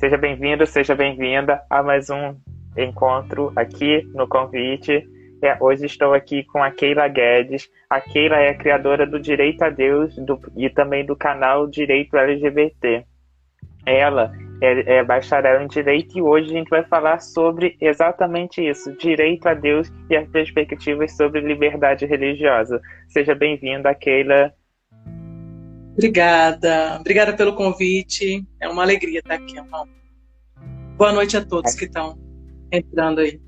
Seja bem-vindo, seja bem-vinda a mais um encontro aqui no Convite. Hoje estou aqui com a Keila Guedes. A Keila é a criadora do Direito a Deus e também do canal Direito LGBT. Ela é bacharel em Direito e hoje a gente vai falar sobre exatamente isso, Direito a Deus e as perspectivas sobre liberdade religiosa. Seja bem-vinda, Keila. Obrigada pelo convite. É uma alegria estar aqui, irmão. Boa noite a todos que estão entrando aí.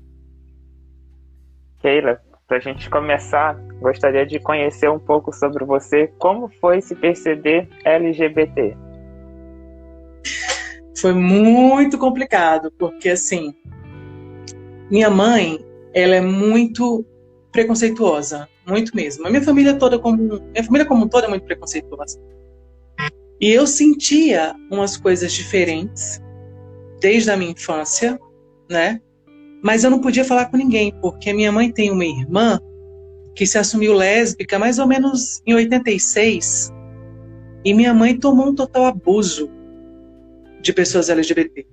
Keila, para a gente começar, gostaria de conhecer um pouco sobre você. Como foi se perceber LGBT? Foi muito complicado, porque assim, minha mãe, ela é muito preconceituosa, muito mesmo. A minha família como um todo é muito preconceituosa. E eu sentia umas coisas diferentes desde a minha infância, né? Mas eu não podia falar com ninguém, porque minha mãe tem uma irmã que se assumiu lésbica mais ou menos em 86, e minha mãe tomou um total abuso de pessoas LGBT,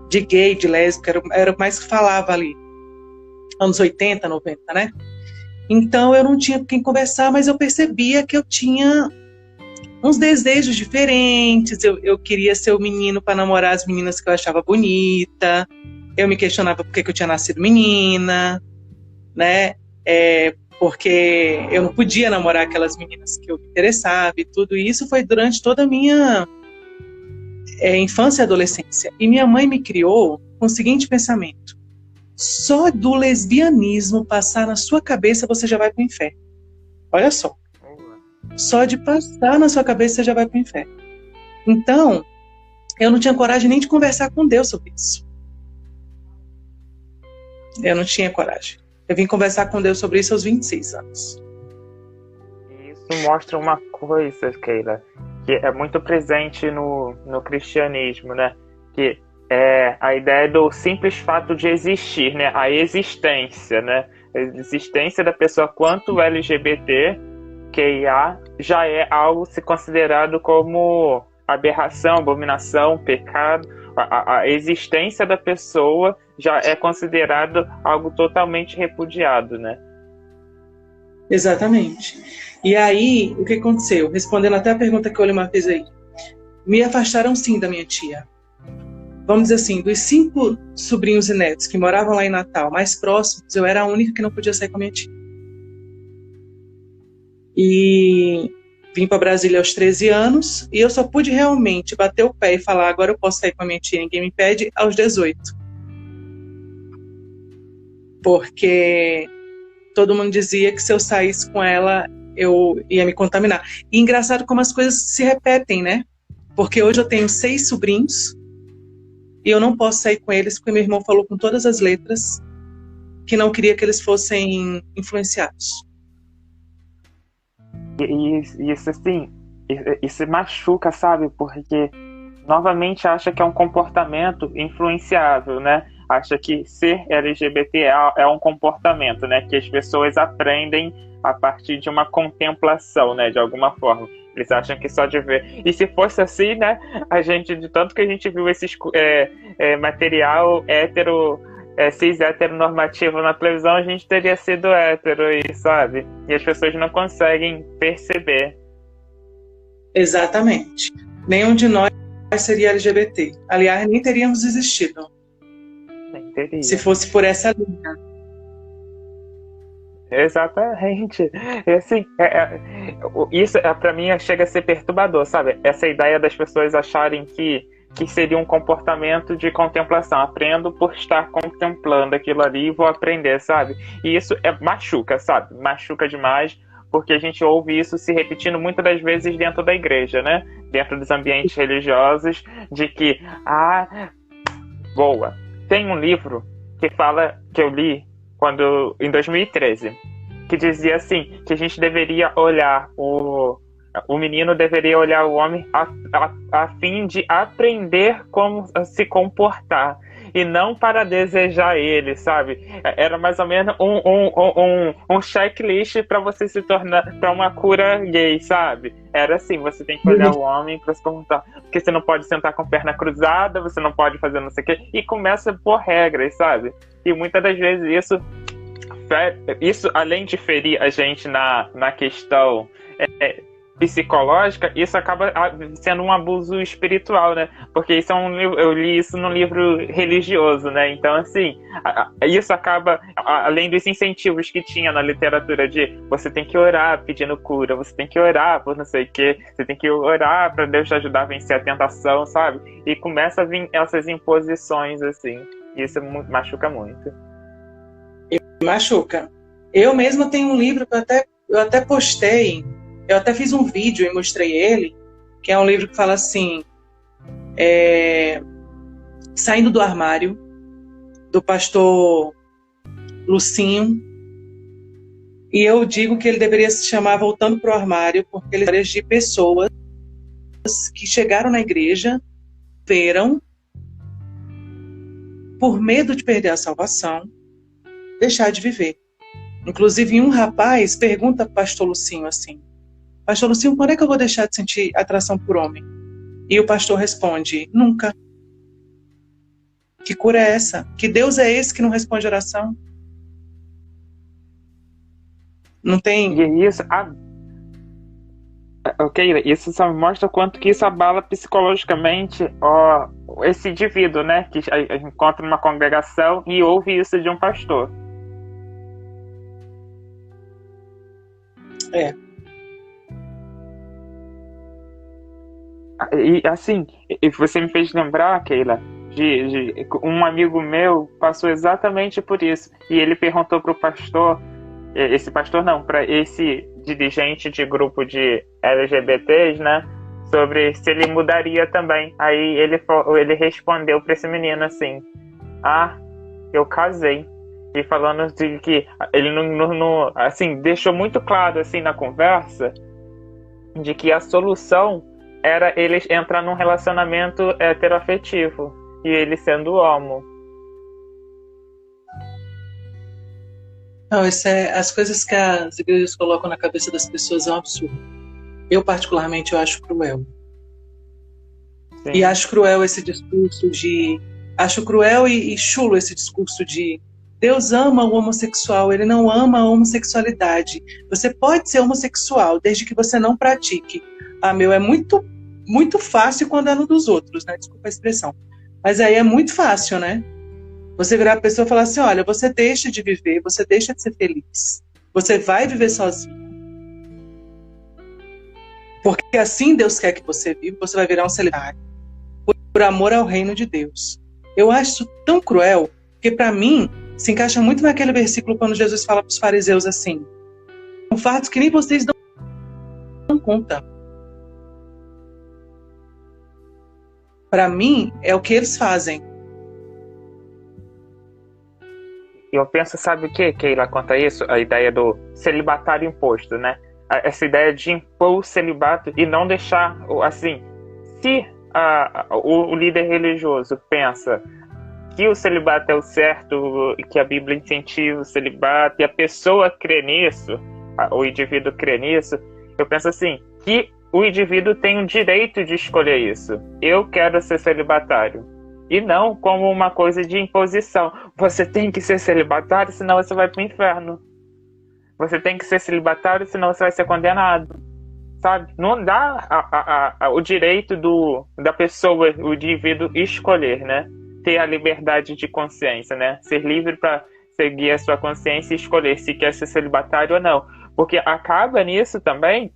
de gay, de lésbica, era o mais que falava ali, anos 80, 90, né? Então eu não tinha com quem conversar, mas eu percebia que eu tinha uns desejos diferentes. Eu queria ser o menino para namorar as meninas que eu achava bonita. Eu me questionava por que eu tinha nascido menina, né? Porque eu não podia namorar aquelas meninas que eu me interessava e tudo isso foi durante toda a minha infância e adolescência. E minha mãe me criou com o seguinte pensamento: só do lesbianismo passar na sua cabeça você já vai para o inferno. Olha só. Só de passar na sua cabeça você já vai para o inferno. Então, eu não tinha coragem nem de conversar com Deus sobre isso. Eu não tinha coragem. Eu vim conversar com Deus sobre isso aos 26 anos. Isso mostra uma coisa, Keila, que é muito presente no cristianismo, né? Que é a ideia do simples fato de existir, né? A existência, né? A existência da pessoa quanto LGBT, QIA, já é algo se considerado como aberração, abominação, pecado. A existência da pessoa já é considerado algo totalmente repudiado, né? Exatamente. E aí, o que aconteceu? Respondendo até a pergunta que o Olimar fez aí. Me afastaram sim da minha tia. Vamos dizer assim, dos 5 sobrinhos e netos que moravam lá em Natal, mais próximos, eu era a única que não podia sair com a minha tia. E vim para Brasília aos 13 anos e eu só pude realmente bater o pé e falar agora eu posso sair com a minha tia, ninguém me impede, aos 18. Porque todo mundo dizia que se eu saísse com ela eu ia me contaminar. E engraçado como as coisas se repetem, né? Porque hoje eu tenho 6 sobrinhos e eu não posso sair com eles porque meu irmão falou com todas as letras que não queria que eles fossem influenciados. E isso assim, isso machuca, sabe? Porque novamente acha que é um comportamento influenciável, né? Acha que ser LGBT é um comportamento, né? Que as pessoas aprendem a partir de uma contemplação, né? De alguma forma. Eles acham que só de ver. E se fosse assim, né? De tanto que a gente viu esse material hétero, cis heteronormativo na televisão, a gente teria sido hétero aí, sabe? E as pessoas não conseguem perceber. Exatamente. Nenhum de nós seria LGBT. Aliás, nem teríamos existido. Nem teria. Se fosse por essa linha. Exatamente. E assim, isso para mim chega a ser perturbador, sabe? Essa ideia das pessoas acharem que seria um comportamento de contemplação. Aprendo por estar contemplando aquilo ali e vou aprender, sabe? E isso machuca, sabe? Machuca demais, porque a gente ouve isso se repetindo muitas das vezes dentro da igreja, né? Dentro dos ambientes religiosos, de que, boa. Tem um livro que eu li em 2013, que dizia assim, que a gente deveria olhar o menino deveria olhar o homem a fim de aprender como se comportar. e não para desejar ele, sabe? Era mais ou menos um checklist para você se tornar para uma cura gay, sabe? Era assim, você tem que olhar o homem para se perguntar, porque você não pode sentar com perna cruzada, você não pode fazer não sei o quê, e começa por regras, sabe? E muitas das vezes isso além de ferir a gente na questão psicológica, isso acaba sendo um abuso espiritual, né? Porque isso é um livro, eu li isso num livro religioso, né? Então, assim, isso acaba, além dos incentivos que tinha na literatura de você tem que orar pedindo cura, você tem que orar por não sei o quê, você tem que orar para Deus te ajudar a vencer a tentação, sabe? E começa a vir essas imposições, assim. E isso machuca muito. Machuca. Eu mesma tenho um livro que eu até postei. Eu até fiz um vídeo e mostrei ele, que é um livro que fala assim, Saindo do Armário, do pastor Lucinho. E eu digo que ele deveria se chamar Voltando para o Armário, porque ele é de pessoas que chegaram na igreja, viram, por medo de perder a salvação, deixar de viver. Inclusive, um rapaz pergunta para o pastor Lucinho assim, pastor Lucinho, quando é que eu vou deixar de sentir atração por homem? E o pastor responde, nunca. Que cura é essa? Que Deus é esse que não responde oração? Não tem... E isso, isso só mostra quanto que isso abala psicologicamente esse indivíduo, né? Que encontra uma congregação e ouve isso de um pastor. E assim, você me fez lembrar, Keila, de um amigo meu passou exatamente por isso. E ele perguntou para o pastor, para esse dirigente de grupo de LGBTs, né? Sobre se ele mudaria também. Aí ele respondeu para esse menino assim: eu casei. E falando de que ele não assim, deixou muito claro assim na conversa de que a solução era ele entrar num relacionamento heteroafetivo e ele sendo homo. Não, as coisas que as igrejas colocam na cabeça das pessoas é um absurdo. Eu, particularmente, eu acho cruel. Sim. E acho cruel esse discurso acho cruel e chulo esse discurso de Deus ama o homossexual, ele não ama a homossexualidade. Você pode ser homossexual, desde que você não pratique. É muito, muito fácil quando é no dos outros, né? Desculpa a expressão. Mas aí é muito fácil, né? Você virar a pessoa e falar assim, olha, você deixa de viver, você deixa de ser feliz. Você vai viver sozinho. Porque assim Deus quer que você viva, você vai virar um celibatário. Por amor ao reino de Deus. Eu acho isso tão cruel, porque para mim, se encaixa muito naquele versículo quando Jesus fala para os fariseus assim, são fatos que nem vocês dão conta. Para mim, é o que eles fazem. Eu penso, sabe o que, Keila, quanto a isso? A ideia do celibatário imposto, né? Essa ideia de impor o celibato e não deixar, assim, se o líder religioso pensa que o celibato é o certo, que a Bíblia incentiva o celibato, e a pessoa crê nisso, o indivíduo crê nisso, eu penso assim, que o indivíduo tem o direito de escolher isso. Eu quero ser celibatário. E não como uma coisa de imposição. Você tem que ser celibatário, senão você vai para o inferno. Você tem que ser celibatário, senão você vai ser condenado. Sabe? Não dá o direito da pessoa, o indivíduo, escolher, né? Ter a liberdade de consciência, né? Ser livre para seguir a sua consciência e escolher se quer ser celibatário ou não. Porque acaba nisso também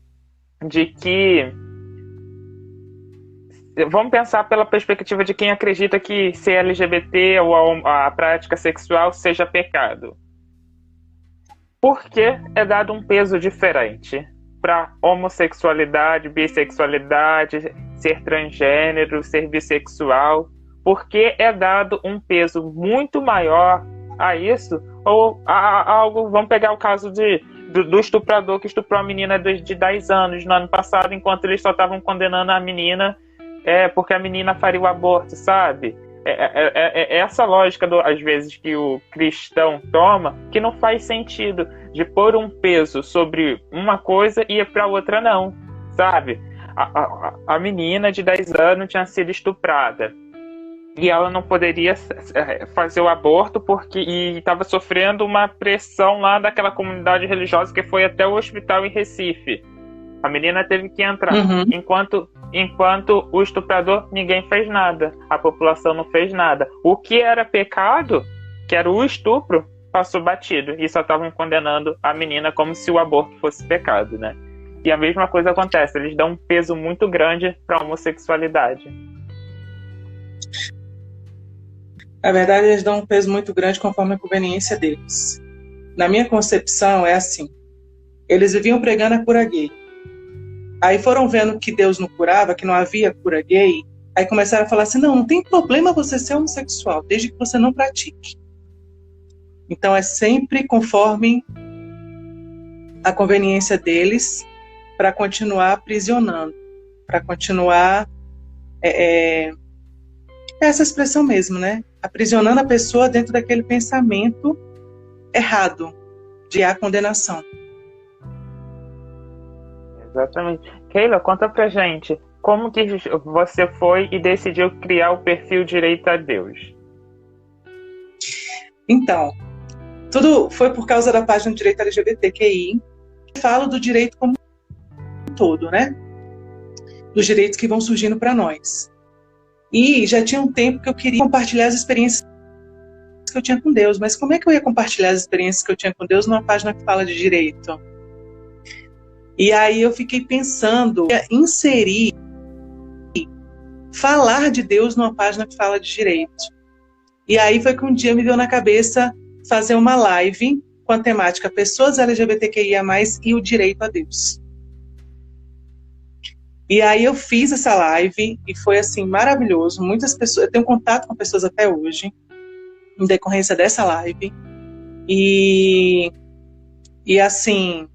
de que... Vamos pensar pela perspectiva de quem acredita que ser LGBT ou a prática sexual seja pecado. Por que é dado um peso diferente para homossexualidade, bissexualidade, ser transgênero, ser bissexual? Por que é dado um peso muito maior a isso? Ou a algo, vamos pegar o caso do estuprador que estuprou a menina de 10 anos no ano passado, enquanto eles só estavam condenando a menina porque a menina faria o aborto, sabe? É essa lógica, às vezes, que o cristão toma, que não faz sentido, de pôr um peso sobre uma coisa e ir para outra não, sabe? A menina de 10 anos tinha sido estuprada e ela não poderia fazer o aborto porque estava sofrendo uma pressão lá daquela comunidade religiosa que foi até o hospital em Recife. A menina teve que entrar. Uhum. Enquanto o estuprador, ninguém fez nada. A população não fez nada. O que era pecado, que era o estupro, passou batido. E só estavam condenando a menina como se o aborto fosse pecado, né? E a mesma coisa acontece. Eles dão um peso muito grande para a homossexualidade. Na verdade, eles dão um peso muito grande conforme a conveniência deles. Na minha concepção, é assim. Eles viviam pregando a cura gay. Aí foram vendo que Deus não curava, que não havia cura gay. Aí começaram a falar assim, não tem problema você ser homossexual, desde que você não pratique. Então é sempre conforme a conveniência deles para continuar aprisionando, para continuar essa expressão mesmo, né? Aprisionando a pessoa dentro daquele pensamento errado de a condenação. Exatamente. Keila, conta pra gente, como que você foi e decidiu criar o perfil Direito a Deus? Então, tudo foi por causa da página do Direito LGBTQI. Eu falo do direito como um todo, né? Dos direitos que vão surgindo para nós. E já tinha um tempo que eu queria compartilhar as experiências que eu tinha com Deus. Mas como é que eu ia compartilhar as experiências que eu tinha com Deus numa página que fala de direito? E aí eu fiquei pensando em inserir, falar de Deus numa página que fala de direito. E aí foi que um dia me deu na cabeça fazer uma live com a temática Pessoas LGBTQIA+, e o direito a Deus. E aí eu fiz essa live e foi assim maravilhoso. Muitas pessoas, eu tenho contato com pessoas até hoje, em decorrência dessa live. E assim,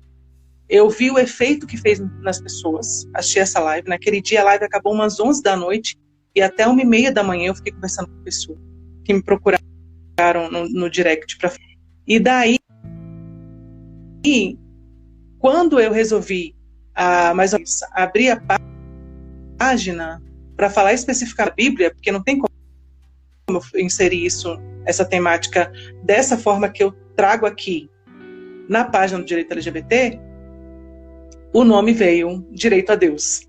eu vi o efeito que fez nas pessoas. Assisti essa live. Naquele dia a live acabou umas 11 da noite e até 1h30 da manhã eu fiquei conversando com pessoas que me procuraram no direct. E daí, quando eu resolvi mais ou menos, abrir a página para falar especificamente da Bíblia, porque não tem como eu inserir essa temática dessa forma que eu trago aqui na página do Direito LGBT, o nome veio Direito a Deus.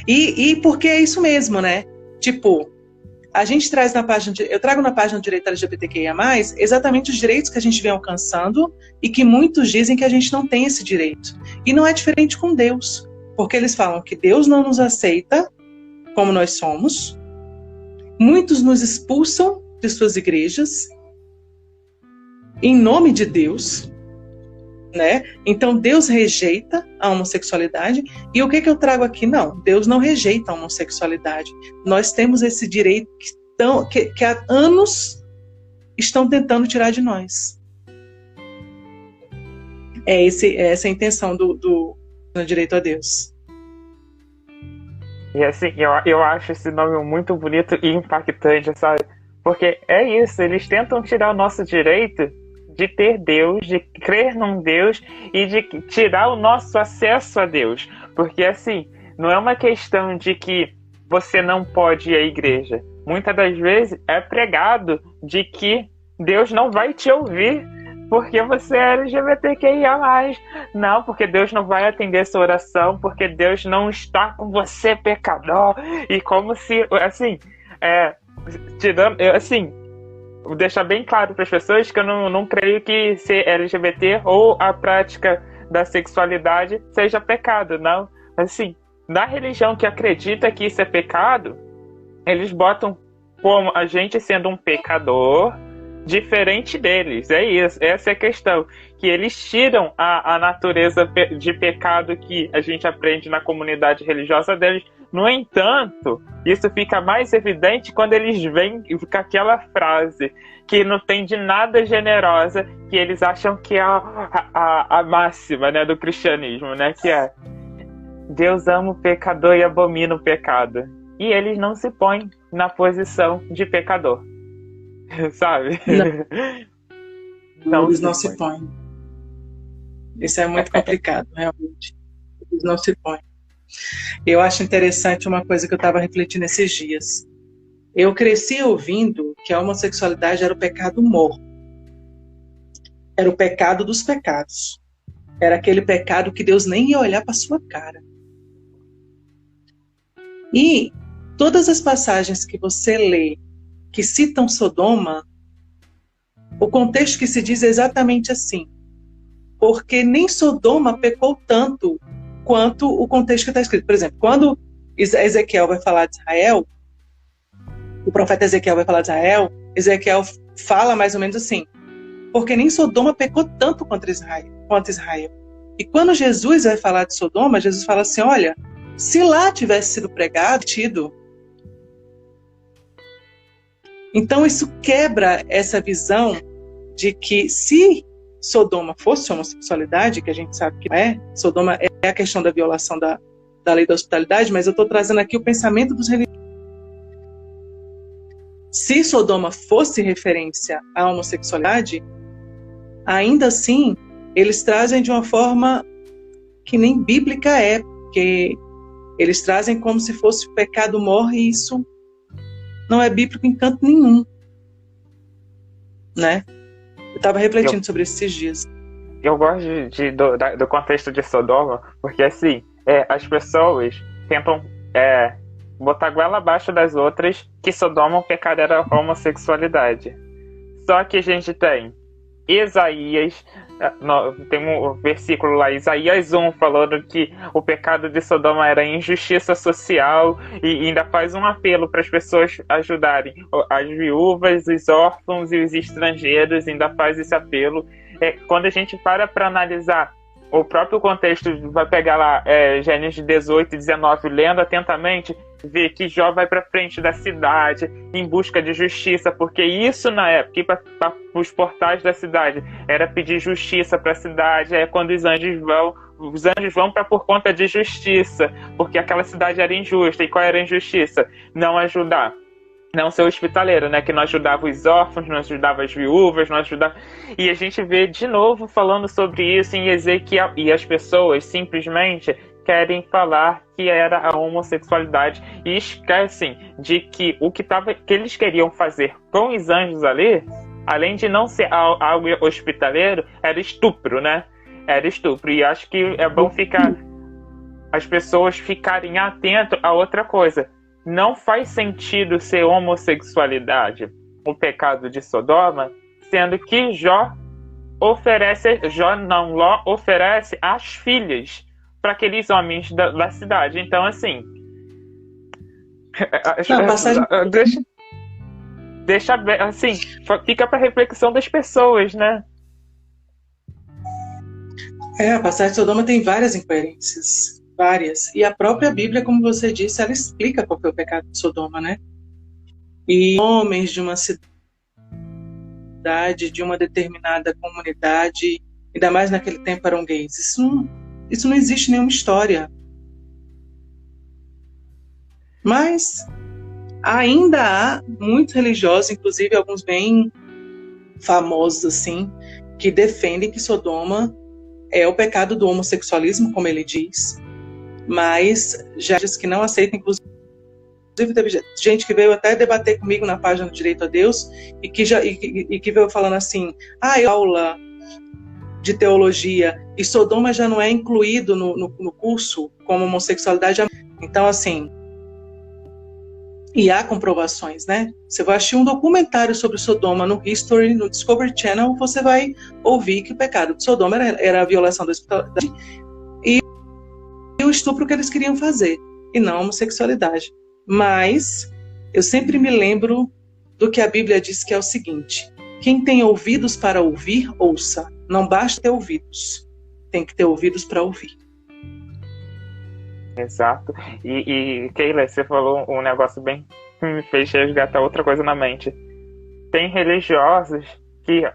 E porque é isso mesmo, né? Tipo, a gente traz eu trago na página do Direito LGBTQIA+, exatamente os direitos que a gente vem alcançando e que muitos dizem que a gente não tem esse direito. E não é diferente com Deus, porque eles falam que Deus não nos aceita como nós somos, muitos nos expulsam de suas igrejas, em nome de Deus, né? Então Deus rejeita a homossexualidade. E o que eu trago aqui? Não, Deus não rejeita a homossexualidade. Nós temos esse direito que há anos estão tentando tirar de nós. É essa a intenção do Direito a Deus. E assim, eu acho esse nome muito bonito e impactante, sabe? Porque é isso, eles tentam tirar o nosso direito de ter Deus, de crer num Deus e de tirar o nosso acesso a Deus. Porque assim, não é uma questão de que você não pode ir à igreja. Muitas das vezes é pregado de que Deus não vai te ouvir porque você é LGBTQIA+. Não, porque Deus não vai atender sua oração, porque Deus não está com você, pecador. E como se, assim, vou deixar bem claro para as pessoas que eu não creio que ser LGBT ou a prática da sexualidade seja pecado, não. Assim, na religião que acredita que isso é pecado, eles botam como a gente sendo um pecador diferente deles. É isso, essa é a questão. Que eles tiram a natureza de pecado que a gente aprende na comunidade religiosa deles. No entanto, isso fica mais evidente quando eles vêm com aquela frase que não tem de nada generosa, que eles acham que é a máxima, né, do cristianismo, né, que é Deus ama o pecador e abomina o pecado. e eles não se põem na posição de pecador. Sabe? Não, eles não se põem. Isso é muito complicado, realmente. Eles não se põem. Eu acho interessante uma coisa que eu estava refletindo esses dias. Eu cresci ouvindo que a homossexualidade era o pecado morto. Era o pecado dos pecados. Era aquele pecado que Deus nem ia olhar para sua cara. E todas as passagens que você lê que citam Sodoma, o contexto que se diz é exatamente assim. Porque nem Sodoma pecou tanto quanto o contexto que está escrito. Por exemplo, quando Ezequiel vai falar de Israel, o profeta Ezequiel vai falar de Israel, Ezequiel fala mais ou menos assim, porque nem Sodoma pecou tanto quanto Israel. E quando Jesus vai falar de Sodoma, Jesus fala assim, olha, se lá tivesse sido pregado, tido. Então isso quebra essa visão de que se Sodoma fosse homossexualidade, que a gente sabe que é, Sodoma é a questão da violação da lei da hospitalidade, mas eu estou trazendo aqui o pensamento dos religiosos. Se Sodoma fosse referência à homossexualidade, ainda assim, eles trazem de uma forma que nem bíblica é, porque eles trazem como se fosse o pecado morre, e isso não é bíblico em canto nenhum. Né? Eu estava refletindo sobre esses dias. Eu gosto do contexto de Sodoma, porque assim, as pessoas tentam botar a goela abaixo das outras que Sodoma, o pecado era a homossexualidade. Só que a gente tem Isaías, tem um versículo lá, Isaías 1, falando que o pecado de Sodoma era injustiça social, e ainda faz um apelo para as pessoas ajudarem as viúvas, os órfãos e os estrangeiros, ainda faz esse apelo. Quando a gente para analisar o próprio contexto, vai pegar lá Gênesis 18 e 19, lendo atentamente, vê que Jó vai para frente da cidade em busca de justiça, porque isso na época, para os portais da cidade, era pedir justiça para a cidade. Quando os anjos vão por conta de justiça, porque aquela cidade era injusta. E qual era a injustiça? Não ajudar, não ser hospitaleiro, né? Que não ajudava os órfãos, não ajudava as viúvas, não ajudava... E a gente vê de novo falando sobre isso em Ezequiel, e as pessoas simplesmente querem falar que era a homossexualidade e esquecem de que o que eles queriam fazer com os anjos ali, além de não ser algo hospitaleiro, era estupro, né? Era estupro. E acho que é bom as pessoas ficarem atentas a outra coisa. Não faz sentido ser homossexualidade o pecado de Sodoma, sendo que Ló oferece as filhas para aqueles homens da cidade. Então, assim, deixa assim, fica para reflexão das pessoas, né? A passagem de Sodoma tem várias incoerências, várias. E a própria Bíblia, como você disse, ela explica qual foi o pecado de Sodoma, né? E homens de uma cidade, de uma determinada comunidade, ainda mais naquele tempo eram gays. Isso não existe em nenhuma história. Mas ainda há muitos religiosos, inclusive alguns bem famosos assim, que defendem que Sodoma é o pecado do homossexualismo, como ele diz, mas já diz que não aceita. Inclusive teve gente que veio até debater comigo na página do Direito a Deus e que veio falando assim, aula de teologia, e Sodoma já não é incluído no curso como homossexualidade. Então, assim, e há comprovações, né? Você vai assistir um documentário sobre Sodoma no History, no Discovery Channel, você vai ouvir que o pecado de Sodoma era a violação da hospitalidade e o estupro que eles queriam fazer, e não a homossexualidade. Mas eu sempre me lembro do que a Bíblia diz, que é o seguinte: quem tem ouvidos para ouvir, ouça. Não basta ter ouvidos, tem que ter ouvidos para ouvir. Exato. E Keila, você falou um negócio bem que me fez resgatar outra coisa na mente. Tem religiosos que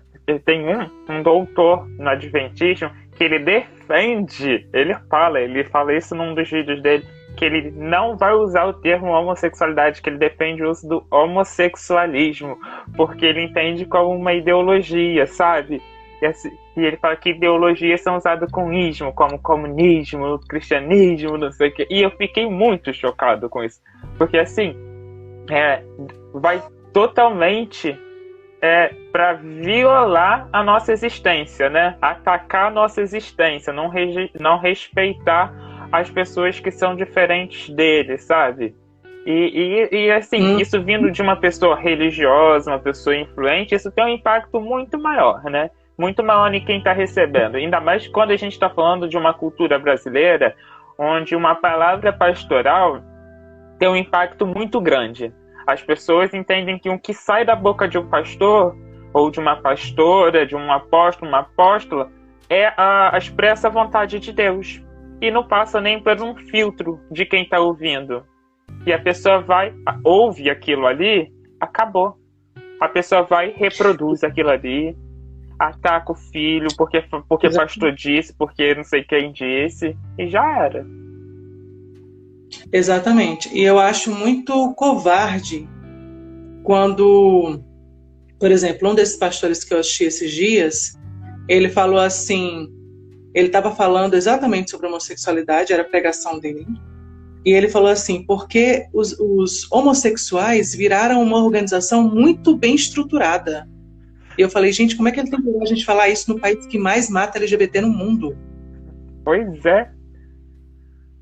tem um doutor no Adventismo que ele defende, ele fala isso num dos vídeos dele, que ele não vai usar o termo homossexualidade, que ele defende o uso do homossexualismo, porque ele entende como uma ideologia, sabe? E ele fala que ideologias são usadas com ismo, como comunismo, cristianismo, não sei o quê. E eu fiquei muito chocado com isso. Porque, assim, vai totalmente para violar a nossa existência, né? Atacar a nossa existência, não respeitar as pessoas que são diferentes dele, sabe? E assim, isso vindo de uma pessoa religiosa, uma pessoa influente, isso tem um impacto muito maior, né? Muito maior em quem está recebendo. Ainda mais quando a gente está falando de uma cultura brasileira, onde uma palavra pastoral tem um impacto muito grande. As pessoas entendem que o que sai da boca de um pastor, ou de uma pastora, de um apóstolo, uma apóstola, é a expressa vontade de Deus. E não passa nem por um filtro de quem está ouvindo. E a pessoa ouve aquilo ali, acabou. A pessoa vai e reproduz aquilo ali, ataca o filho, porque pastor disse, porque não sei quem disse, e já era. Exatamente. E eu acho muito covarde quando, por exemplo, um desses pastores que eu assisti esses dias, ele falou assim, ele estava falando exatamente sobre homossexualidade, era a pregação dele, e ele falou assim, porque os homossexuais viraram uma organização muito bem estruturada. E eu falei, gente, como é que ele tem coragem de falar isso no país que mais mata LGBT no mundo? Pois é.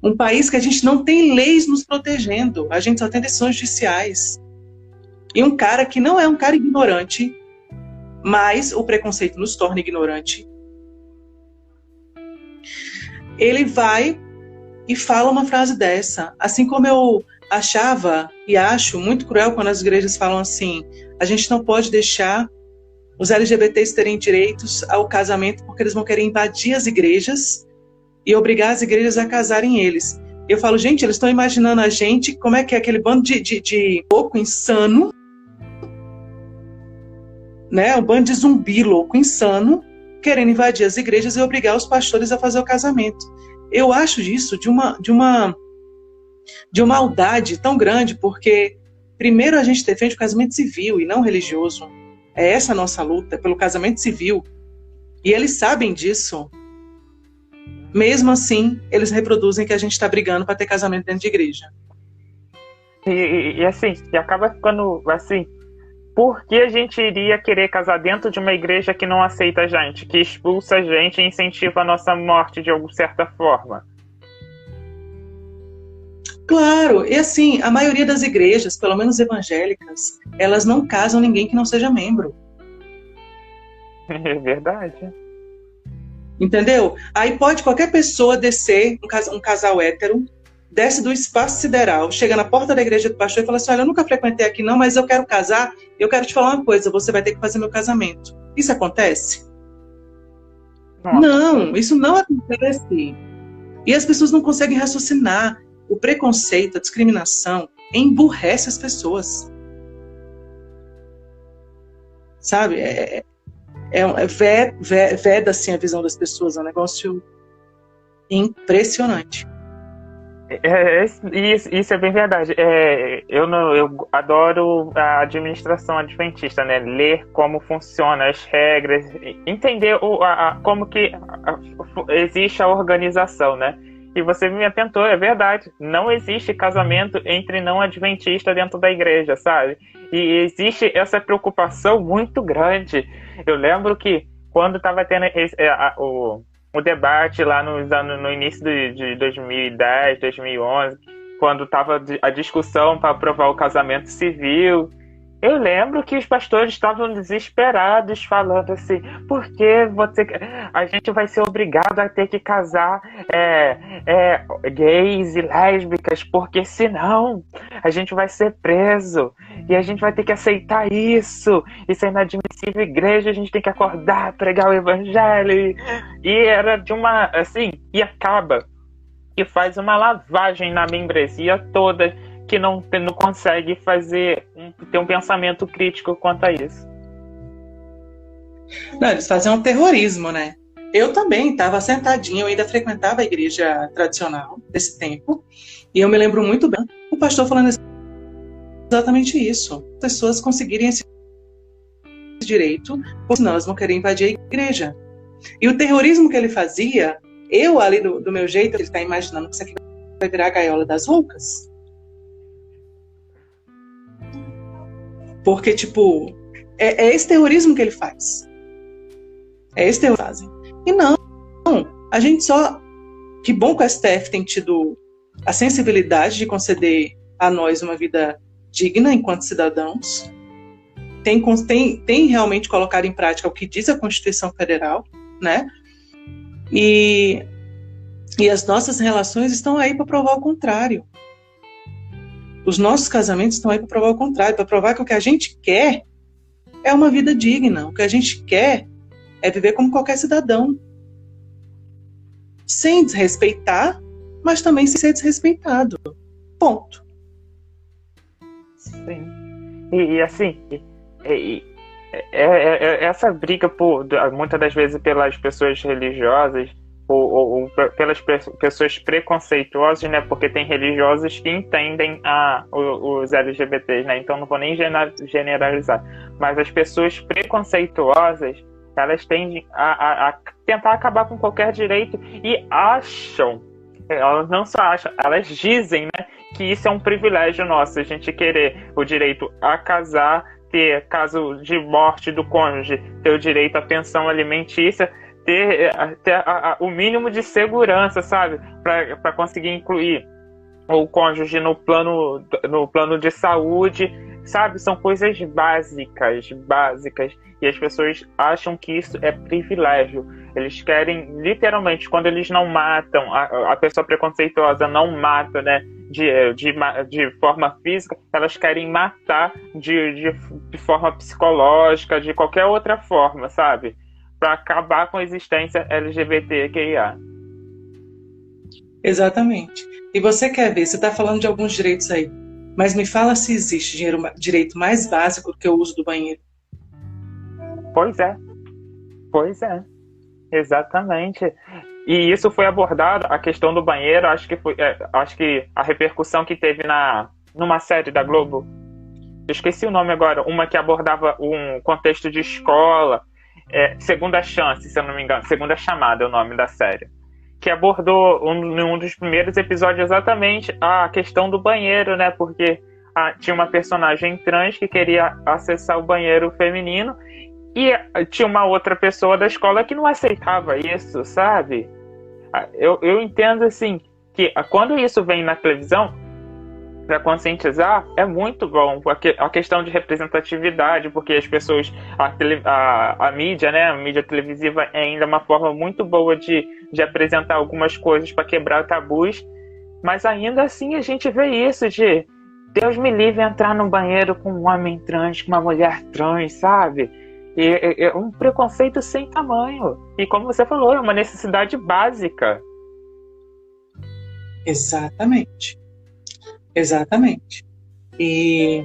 Um país que a gente não tem leis nos protegendo, a gente só tem decisões judiciais. E um cara que não é um cara ignorante, mas o preconceito nos torna ignorante. Ele vai e fala uma frase dessa. Assim como eu achava e acho muito cruel quando as igrejas falam assim, a gente não pode deixar os LGBTs terem direitos ao casamento porque eles vão querer invadir as igrejas e obrigar as igrejas a casarem eles. Eu falo, gente, eles estão imaginando a gente, como é que é aquele bando de louco insano, né? Um bando de zumbi louco insano, querendo invadir as igrejas e obrigar os pastores a fazer o casamento. Eu acho isso de uma maldade tão grande, porque primeiro a gente defende o casamento civil e não religioso. É essa a nossa luta, pelo casamento civil. E eles sabem disso. Mesmo assim, eles reproduzem que a gente está brigando para ter casamento dentro de igreja. E assim, e acaba ficando assim, por que a gente iria querer casar dentro de uma igreja que não aceita a gente, que expulsa a gente e incentiva a nossa morte de alguma certa forma? Claro, e assim, a maioria das igrejas, pelo menos evangélicas, elas não casam ninguém que não seja membro. É verdade. Entendeu? Aí pode qualquer pessoa descer, um casal hétero, desce do espaço sideral, chega na porta da igreja do pastor e fala assim, olha, eu nunca frequentei aqui não, mas eu quero casar, eu quero te falar uma coisa, você vai ter que fazer meu casamento. Isso acontece? Nossa. Não, isso não acontece. E as pessoas não conseguem raciocinar. O preconceito, a discriminação, emburrece as pessoas. Sabe? Veda assim, a visão das pessoas, é um negócio impressionante. Isso é bem verdade. Eu adoro a administração adventista, né? Ler como funcionam as regras, entender como que existe a organização, né? E você me atentou, é verdade. Não existe casamento entre não adventistas dentro da igreja, sabe? E existe essa preocupação muito grande. Eu lembro que quando estava tendo o debate lá no início de 2010, 2011, quando estava a discussão para aprovar o casamento civil, eu lembro que os pastores estavam desesperados, falando assim, porque a gente vai ser obrigado a ter que casar gays e lésbicas, porque senão a gente vai ser preso e a gente vai ter que aceitar isso é inadmissível, igreja, a gente tem que acordar, pregar o evangelho, e era de uma, assim, e acaba, e faz uma lavagem na membresia toda, que não consegue ter um pensamento crítico quanto a isso. Não, eles fazem um terrorismo, né? Eu também estava sentadinha, eu ainda frequentava a igreja tradicional desse tempo, e eu me lembro muito bem o pastor falando exatamente isso. As pessoas conseguirem esse direito, porque senão elas vão querer invadir a igreja. E o terrorismo que ele fazia, eu ali do meu jeito, ele está imaginando que isso aqui vai virar a gaiola das roucas. Porque, tipo, é esse terrorismo que ele faz. É esse terrorismo que fazem. E não, a gente só... Que bom que o STF tem tido a sensibilidade de conceder a nós uma vida digna enquanto cidadãos. Tem realmente colocado em prática o que diz a Constituição Federal, né? E as nossas relações estão aí para provar o contrário. Os nossos casamentos estão aí para provar o contrário, para provar que o que a gente quer é uma vida digna. O que a gente quer é viver como qualquer cidadão. Sem desrespeitar, mas também sem ser desrespeitado. Ponto. Sim. E assim, essa briga muitas das vezes pelas pessoas religiosas ou pelas pessoas preconceituosas, né? Porque tem religiosos que entendem os LGBTs, né? Então não vou nem generalizar. Mas as pessoas preconceituosas, elas tendem a tentar acabar com qualquer direito e acham, elas não só acham, elas dizem, né, que isso é um privilégio nosso, a gente querer o direito a casar, ter, caso de morte do cônjuge, ter o direito à pensão alimentícia, ter o mínimo de segurança, sabe, para conseguir incluir o cônjuge no plano de saúde, sabe, são coisas básicas, e as pessoas acham que isso é privilégio. Eles querem, literalmente, quando eles não matam, a pessoa preconceituosa não mata, né, de forma física, elas querem matar de forma psicológica, de qualquer outra forma, sabe? Para acabar com a existência LGBTQIA. Exatamente. E você quer ver, você está falando de alguns direitos aí, mas me fala se existe direito mais básico do que o uso do banheiro. Pois é. Exatamente. E isso foi abordado, a questão do banheiro, acho que a repercussão que teve numa série da Globo, eu esqueci o nome agora, uma que abordava um contexto de escola, Segunda Chance, se eu não me engano, Segunda Chamada é o nome da série, que abordou em um dos primeiros episódios exatamente a questão do banheiro, né? Porque tinha uma personagem trans que queria acessar o banheiro feminino e tinha uma outra pessoa da escola que não aceitava isso, sabe? Eu entendo, assim, que quando isso vem na televisão, para conscientizar, é muito bom. A questão de representatividade, porque as pessoas, a mídia, né, a mídia televisiva é ainda uma forma muito boa de apresentar algumas coisas para quebrar tabus, mas ainda assim a gente vê isso de Deus me livre entrar no banheiro com um homem trans, com uma mulher trans, sabe? É um preconceito sem tamanho. E como você falou, é uma necessidade básica. Exatamente. E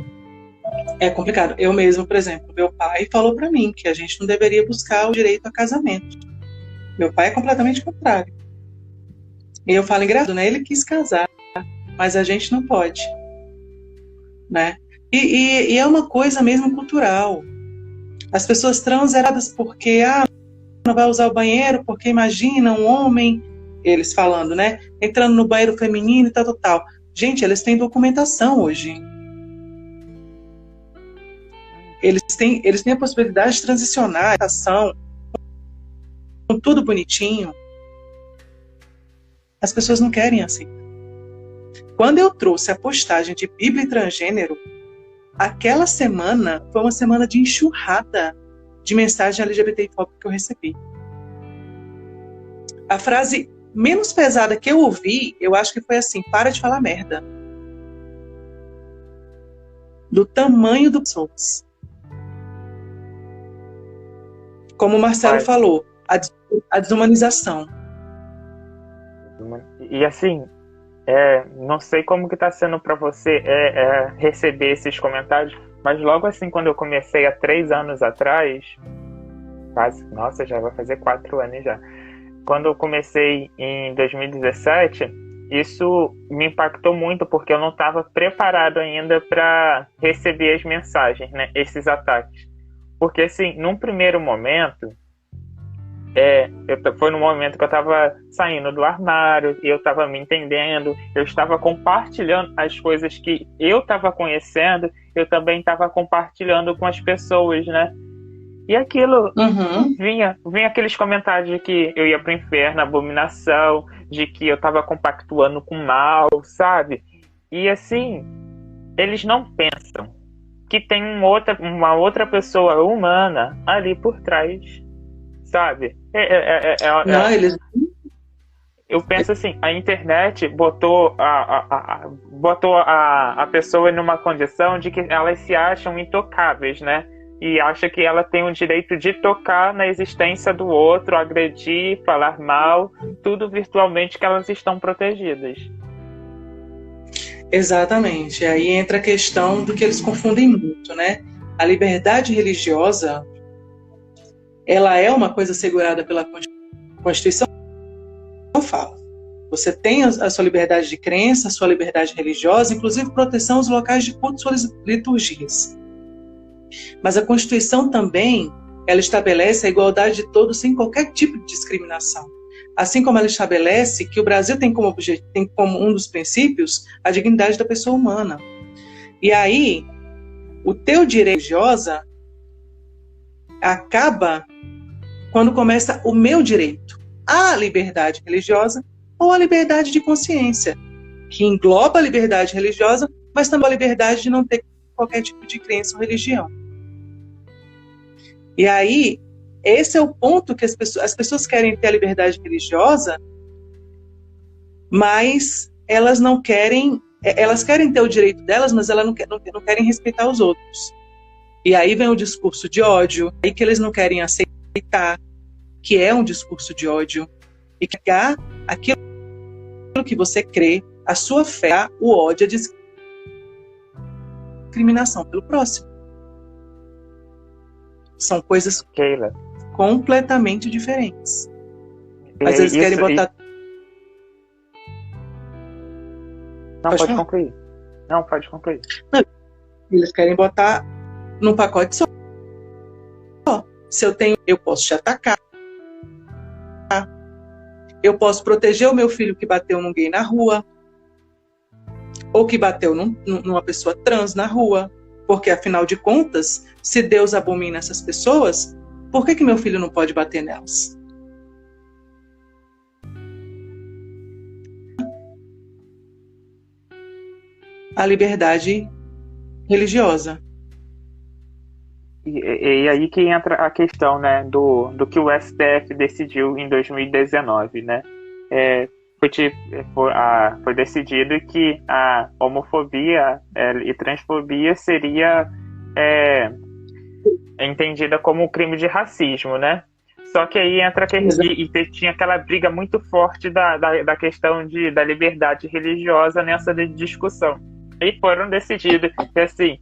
é complicado. Eu mesmo, por exemplo, meu pai falou para mim que a gente não deveria buscar o direito a casamento. Meu pai é completamente contrário. E eu falo, engraçado, né? Ele quis casar, mas a gente não pode, né? E é uma coisa mesmo cultural. As pessoas trans eradas porque não vai usar o banheiro, porque imagina um homem, eles falando, né? Entrando no banheiro feminino e tal. Gente, eles têm documentação hoje. Eles têm a possibilidade de transicionar a ação com tudo bonitinho. As pessoas não querem aceitar. Quando eu trouxe a postagem de Bíblia e transgênero, aquela semana foi uma semana de enxurrada de mensagem LGBTfóbica que eu recebi. A frase menos pesada que eu ouvi, eu acho que foi assim: para de falar merda. Do tamanho do pessoas. Como o Marcelo falou, a desumanização. E assim, não sei como que tá sendo para você receber esses comentários, mas logo assim, quando eu comecei há 3 anos atrás, quase, nossa, já vai fazer 4 anos já. Quando eu comecei em 2017, isso me impactou muito, porque eu não estava preparado ainda para receber as mensagens, né, esses ataques. Porque, assim, num primeiro momento, foi no momento que eu estava saindo do armário, eu estava me entendendo, eu estava compartilhando as coisas que eu estava conhecendo, eu também estava compartilhando com as pessoas, né? E aquilo vinha aqueles comentários de que eu ia pro inferno, abominação, de que eu estava compactuando com o mal, sabe? E assim, eles não pensam que tem uma outra pessoa humana ali por trás, sabe? Não, eles... Eu penso assim, a internet botou a pessoa numa condição de que elas se acham intocáveis, né? E acha que ela tem o direito de tocar na existência do outro, agredir, falar mal, tudo virtualmente, que elas estão protegidas. Exatamente. Aí entra a questão do que eles confundem muito, né? A liberdade religiosa, ela é uma coisa assegurada pela Constituição. Fala. Você tem a sua liberdade de crença, a sua liberdade religiosa, inclusive proteção aos locais de culto, suas liturgias. Mas a Constituição também, ela estabelece a igualdade de todos sem qualquer tipo de discriminação. Assim como ela estabelece que o Brasil tem como um dos princípios a dignidade da pessoa humana. E aí, o teu direito religiosa acaba quando começa o meu direito, a liberdade religiosa ou a liberdade de consciência, que engloba a liberdade religiosa, mas também a liberdade de não ter qualquer tipo de crença ou religião. E aí, esse é o ponto que as pessoas querem ter a liberdade religiosa, mas elas não querem, elas querem ter o direito delas, mas elas não querem respeitar os outros. E aí vem o discurso de ódio, aí que eles não querem aceitar que é um discurso de ódio, e que aquilo que você crê, a sua fé, o ódio, a discriminação pelo próximo. São coisas completamente diferentes. Mas eles querem botar... Não, pode concluir. Não, pode concluir. Não, eles querem botar num pacote só. Se eu posso te atacar. Eu posso proteger o meu filho que bateu num gay na rua. Ou que bateu numa pessoa trans na rua. Porque, afinal de contas, se Deus abomina essas pessoas, por que meu filho não pode bater nelas? A liberdade religiosa. E aí que entra a questão, né, do que o STF decidiu em 2019, né? Foi decidido que a homofobia e transfobia seria entendida como um crime de racismo, né? Só que aí entra e tinha aquela briga muito forte da questão da liberdade religiosa nessa discussão. E foram decididos que, assim,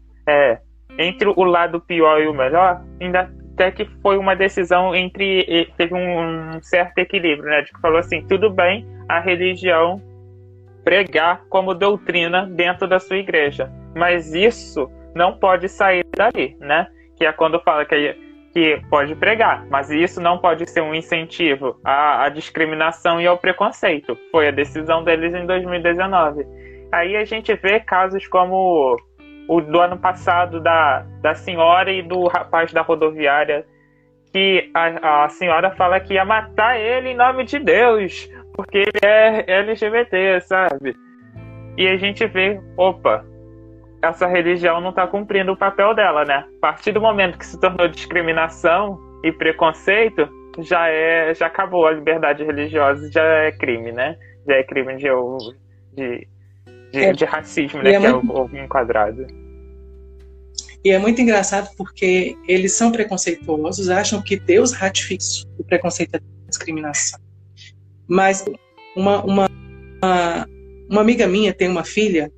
entre o lado pior e o melhor, ainda até que foi uma decisão teve um certo equilíbrio, né? De que falou assim, tudo bem a religião pregar como doutrina dentro da sua igreja, mas isso não pode sair dali, né? Que é quando fala que pode pregar, mas isso não pode ser um incentivo à discriminação e ao preconceito. Foi a decisão deles em 2019. Aí a gente vê casos como o do ano passado da senhora e do rapaz da rodoviária, que a senhora fala que ia matar ele em nome de Deus, porque ele é LGBT, sabe? E a gente vê, opa, essa religião não está cumprindo o papel dela, né? A partir do momento que se tornou discriminação e preconceito, já acabou a liberdade religiosa, já é crime, né? Já é crime de racismo, né? Que é o enquadrado. E é muito engraçado porque eles são preconceituosos, acham que Deus ratifica o preconceito e a discriminação. Mas uma amiga minha tem uma filha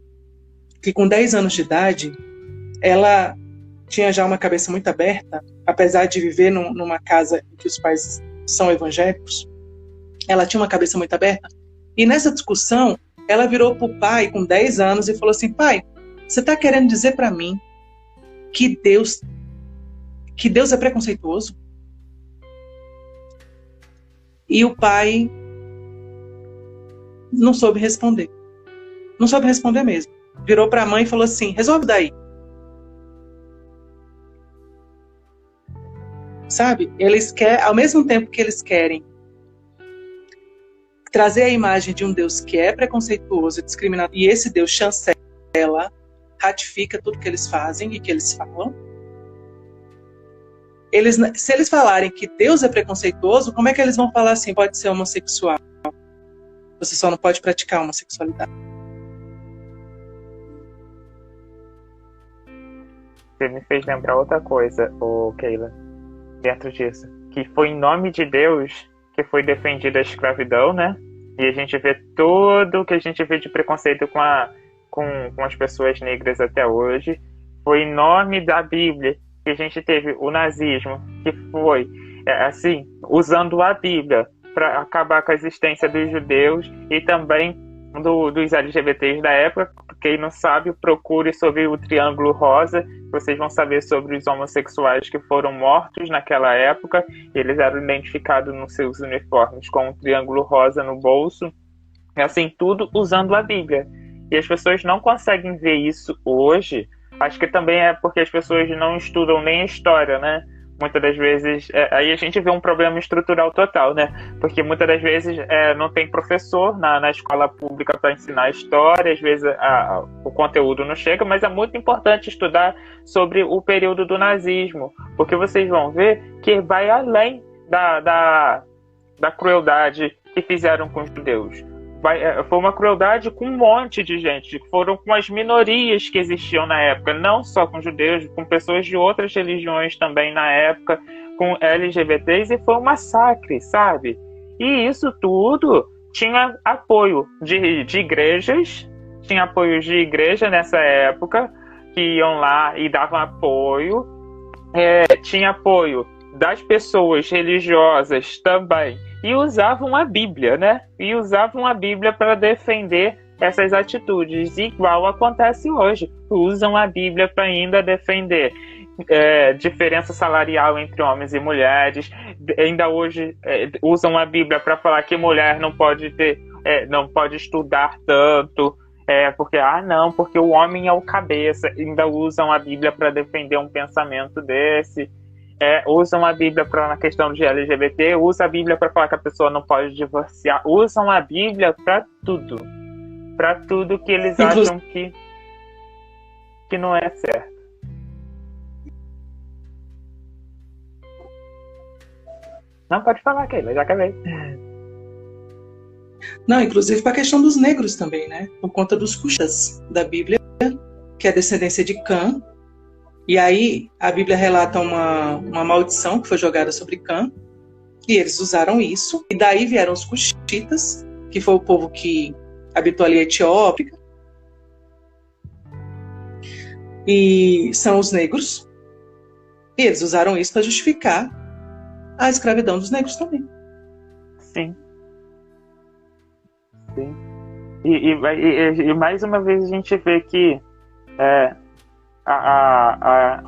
que com 10 anos de idade, ela tinha já uma cabeça muito aberta apesar de viver numa casa em que os pais são evangélicos, ela tinha uma cabeça muito aberta. E nessa discussão, ela virou para o pai com 10 anos e falou assim: pai, você está querendo dizer para mim que Deus é preconceituoso? E o pai não soube responder. Não soube responder mesmo. Virou para a mãe e falou assim: resolve daí. Sabe? Eles querem, ao mesmo tempo que eles querem trazer a imagem de um Deus que é preconceituoso e discriminador, e esse Deus chancela, ratifica tudo que eles fazem e que eles falam. Se eles falarem que Deus é preconceituoso, como é que eles vão falar assim: pode ser homossexual? Você só não pode praticar homossexualidade. Você me fez lembrar outra coisa, Keila, dentro disso. Que foi em nome de Deus que foi defendida a escravidão, né? E a gente vê tudo o que a gente vê de preconceito com as pessoas negras até hoje. Foi em nome da Bíblia que a gente teve o nazismo, que foi, assim, usando a Bíblia para acabar com a existência dos judeus e também dos LGBTs da época. Quem não sabe, procure sobre o Triângulo Rosa. Vocês vão saber sobre os homossexuais que foram mortos naquela época. Eles eram identificados nos seus uniformes com um triângulo rosa no bolso. Assim, tudo usando a Bíblia. E as pessoas não conseguem ver isso hoje. Acho que também é porque as pessoas não estudam nem a história, né? Muitas das vezes, aí a gente vê um problema estrutural total, né? Porque muitas das vezes não tem professor na escola pública para ensinar história, às vezes o conteúdo não chega, mas é muito importante estudar sobre o período do nazismo, porque vocês vão ver que vai além da crueldade que fizeram com os judeus. Foi uma crueldade com um monte de gente, foram com as minorias que existiam na época, não só com judeus, com pessoas de outras religiões também na época, com LGBTs, e foi um massacre, sabe? E isso tudo tinha apoio de igrejas, tinha apoio de igreja nessa época, que iam lá e davam apoio, tinha apoio das pessoas religiosas também, e usavam a Bíblia, né? E usavam a Bíblia para defender essas atitudes, igual acontece hoje. Usam a Bíblia para ainda defender diferença salarial entre homens e mulheres. Ainda hoje usam a Bíblia para falar que mulher não pode não pode estudar tanto, porque o homem é o cabeça. Ainda usam a Bíblia para defender um pensamento desse. Usam a Bíblia na questão de LGBT, usam a Bíblia para falar que a pessoa não pode divorciar, usam a Bíblia para tudo que eles acham que não é certo. Não, pode falar, Keila, já acabei. Não, inclusive para a questão dos negros também, né? Por conta dos cuxas da Bíblia, que é a descendência de Cã. E aí a Bíblia relata uma maldição que foi jogada sobre Cã, e eles usaram isso, e daí vieram os cuxitas, que foi o povo que habitou ali a Etiópia, e são os negros, e eles usaram isso para justificar a escravidão dos negros também. Sim. Sim. E mais uma vez a gente vê que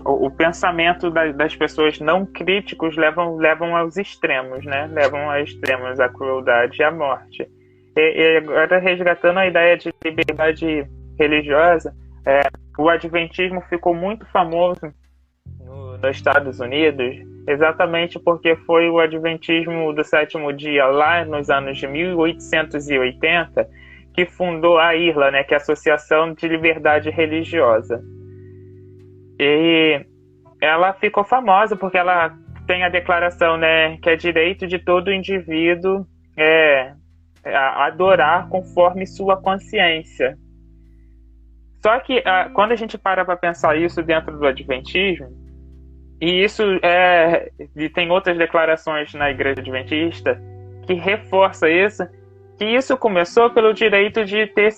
o pensamento das pessoas não críticos levam aos extremos, né? Levam a extremos a crueldade e a morte. E agora, resgatando a ideia de liberdade religiosa, o adventismo ficou muito famoso nos Estados Unidos, exatamente porque foi o adventismo do sétimo dia, lá nos anos de 1880, que fundou a IRLA, né? Que é a Associação de Liberdade Religiosa. E ela ficou famosa porque ela tem a declaração, né, que é direito de todo indivíduo adorar conforme sua consciência. Só que quando a gente para pensar isso dentro do adventismo, e isso e tem outras declarações na Igreja Adventista que reforça isso, que isso começou pelo direito de ter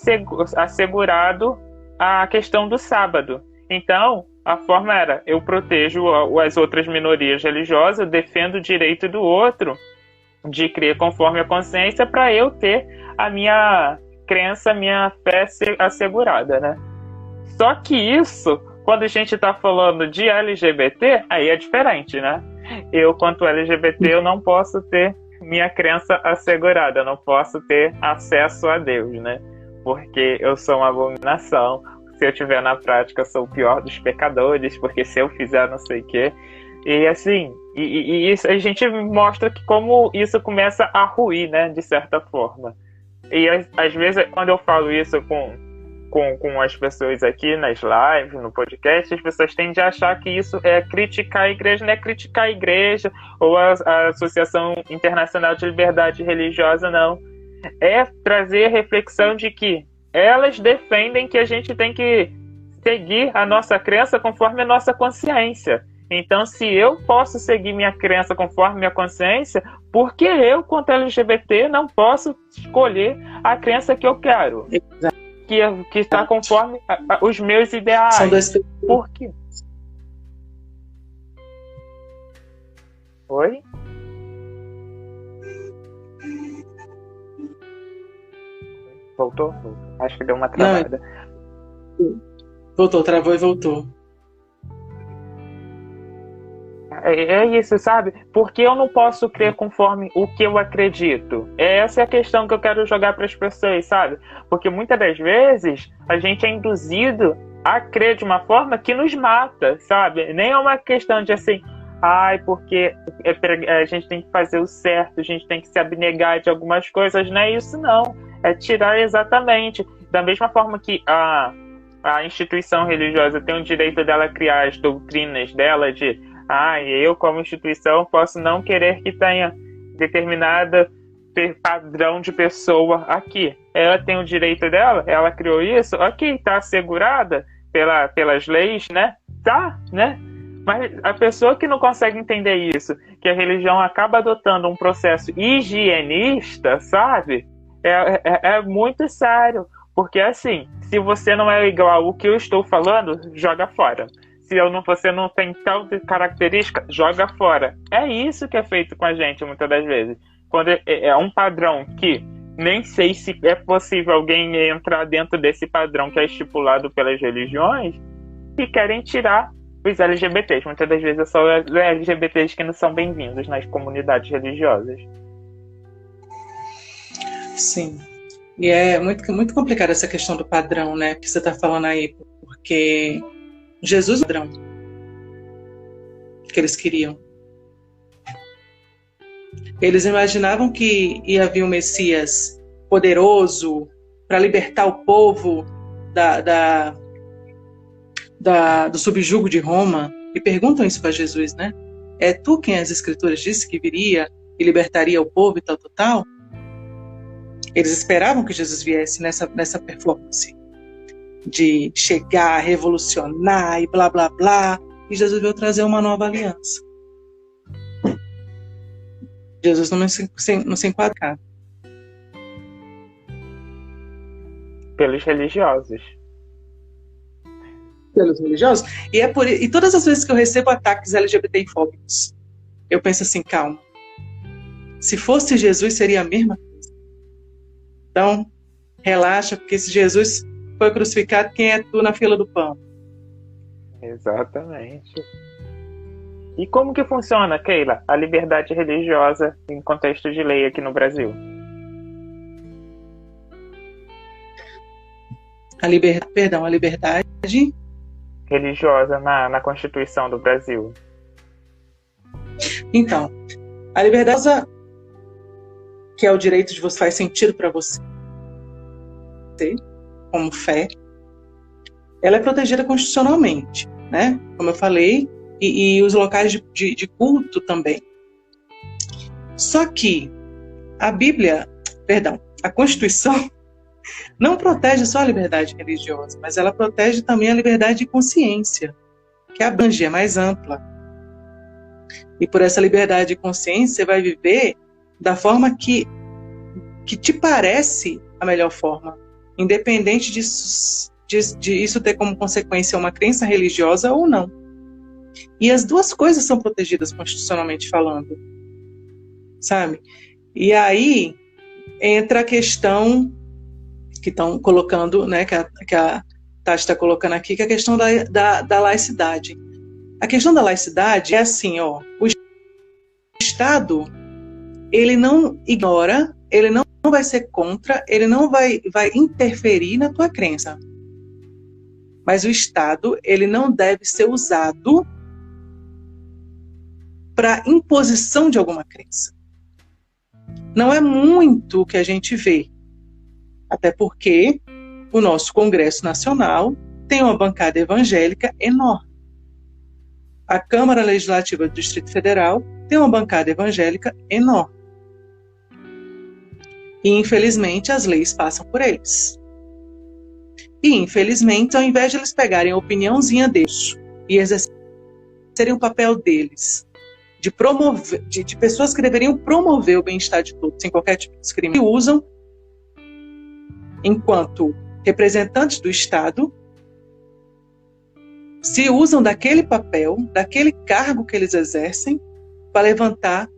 assegurado a questão do sábado. Então, a forma era, eu protejo as outras minorias religiosas, eu defendo o direito do outro de crer conforme a consciência para eu ter a minha crença, a minha fé assegurada, né? Só que isso, quando a gente está falando de LGBT, aí é diferente, né? Eu, quanto LGBT, eu não posso ter minha crença assegurada, eu não posso ter acesso a Deus, né? Porque eu sou uma abominação. Se eu tiver na prática, eu sou o pior dos pecadores, porque se eu fizer não sei o quê. E assim, e isso, a gente mostra que como isso começa a ruir, né, de certa forma. E às vezes, quando eu falo isso com as pessoas aqui nas lives, no podcast, as pessoas tendem a achar que isso é criticar a igreja. Não é criticar a igreja ou a Associação Internacional de Liberdade Religiosa, não. É trazer a reflexão de que elas defendem que a gente tem que seguir a nossa crença conforme a nossa consciência. Então, se eu posso seguir minha crença conforme minha consciência, por que eu, quanto LGBT, não posso escolher a crença que eu quero? Que está conforme os meus ideais. São dois... Por quê? Oi? Voltou? Acho que deu uma travada. Voltou, travou e voltou. É isso, sabe? Porque eu não posso crer conforme o que eu acredito. Essa é a questão que eu quero jogar para as pessoas, sabe? Porque muitas das vezes a gente é induzido a crer de uma forma que nos mata, sabe? Nem é uma questão de assim, porque a gente tem que fazer o certo, a gente tem que se abnegar de algumas coisas. Não é isso, não. É tirar exatamente. Da mesma forma que a instituição religiosa tem o direito dela criar as doutrinas dela de eu como instituição posso não querer que tenha determinada padrão de pessoa aqui. Ela tem o direito dela, ela criou isso, ok, está assegurada pelas leis, né? Tá, né? Mas a pessoa que não consegue entender isso, que a religião acaba adotando um processo higienista, sabe? É muito sério. Porque assim, se você não é igual ao que eu estou falando, joga fora. Se você não tem tal característica, joga fora. É isso que é feito com a gente muitas das vezes. Quando é um padrão que nem sei se é possível alguém entrar dentro desse padrão que é estipulado pelas religiões e querem tirar os LGBTs. Muitas das vezes são os LGBTs que não são bem-vindos nas comunidades religiosas. Sim. E é muito, muito complicado essa questão do padrão, né? Que você está falando aí. Porque Jesus é o padrão que eles queriam. Eles imaginavam que ia vir um Messias poderoso para libertar o povo do subjugo de Roma. E perguntam isso para Jesus, né? É tu quem as Escrituras disse que viria e libertaria o povo e tal, tal, tal? Eles esperavam que Jesus viesse nessa performance de chegar, revolucionar e blá, blá, blá. E Jesus veio trazer uma nova aliança. Jesus não se enquadra. Pelos religiosos. Pelos religiosos? E todas as vezes que eu recebo ataques LGBTfóbicos, eu penso assim, calma. Se fosse Jesus, seria a mesma coisa. Então, relaxa, porque se Jesus foi crucificado, quem é tu na fila do pão? Exatamente. E como que funciona, Keila, a liberdade religiosa em contexto de lei aqui no Brasil? A liberdade religiosa na Constituição do Brasil. Então, a liberdade, que é o direito de você, faz sentido para você, como fé, ela é protegida constitucionalmente, né? Como eu falei, e os locais de culto também. Só que a Constituição não protege só a liberdade religiosa, mas ela protege também a liberdade de consciência, que abrange, é mais ampla. E por essa liberdade de consciência, você vai viver da forma que te parece a melhor forma, independente de isso ter como consequência uma crença religiosa ou não. E as duas coisas são protegidas constitucionalmente falando, sabe? E aí entra a questão que estão colocando, né, que a Tati está colocando aqui, que é a questão da laicidade. A questão da laicidade é assim, ó, o Estado, ele não ignora, ele não vai ser contra, ele não vai interferir na tua crença. Mas o Estado, ele não deve ser usado para imposição de alguma crença. Não é muito o que a gente vê. Até porque o nosso Congresso Nacional tem uma bancada evangélica enorme. A Câmara Legislativa do Distrito Federal tem uma bancada evangélica enorme. E, infelizmente, as leis passam por eles. E, infelizmente, ao invés de eles pegarem a opiniãozinha deles e exercerem o papel deles de promover, de pessoas que deveriam promover o bem-estar de todos, sem qualquer tipo de discriminação, que usam, enquanto representantes do Estado, se usam daquele papel, daquele cargo que eles exercem, para levantar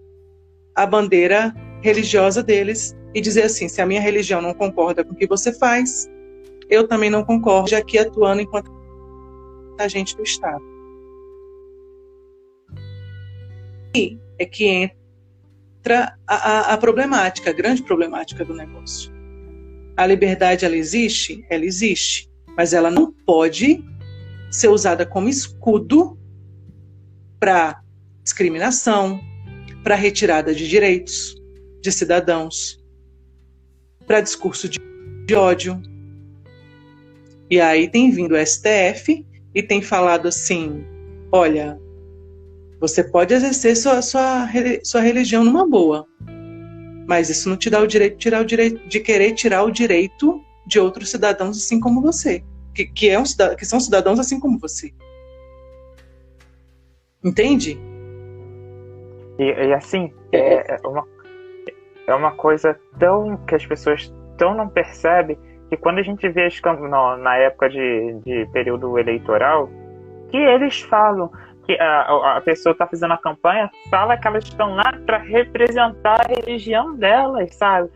a bandeira religiosa deles e dizer assim, se a minha religião não concorda com o que você faz, eu também não concordo, já aqui atuando enquanto agente do Estado. E é que entra a problemática, a grande problemática do negócio. A liberdade, ela existe? Ela existe, mas ela não pode ser usada como escudo para discriminação, para retirada de direitos de cidadãos, para discurso de ódio. E aí tem vindo o STF e tem falado assim, olha, você pode exercer sua religião numa boa, mas isso não te dá o direito de querer tirar o direito de outros cidadãos assim como você, que são cidadãos assim como você. Entende? E assim, é uma coisa tão que as pessoas tão não percebem, que quando a gente vê na época de período eleitoral, que eles falam que a pessoa está fazendo a campanha, fala que elas estão lá para representar a religião delas, sabe?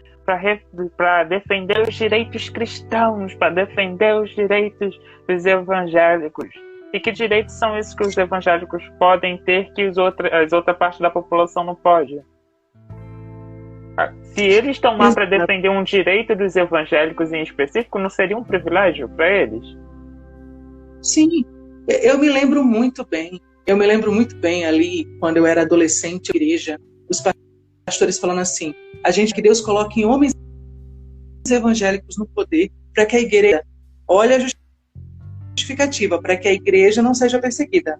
Para defender os direitos cristãos, para defender os direitos dos evangélicos. E que direitos são esses que os evangélicos podem ter que as outras partes da população não pode? Se eles estão lá para defender um direito dos evangélicos em específico, não seria um privilégio para eles? Sim, eu me lembro muito bem. Eu me lembro muito bem ali, quando eu era adolescente, na igreja, os pastores falando assim, a gente que Deus coloque homens evangélicos no poder para que a igreja, olha a justificativa, para que a igreja não seja perseguida.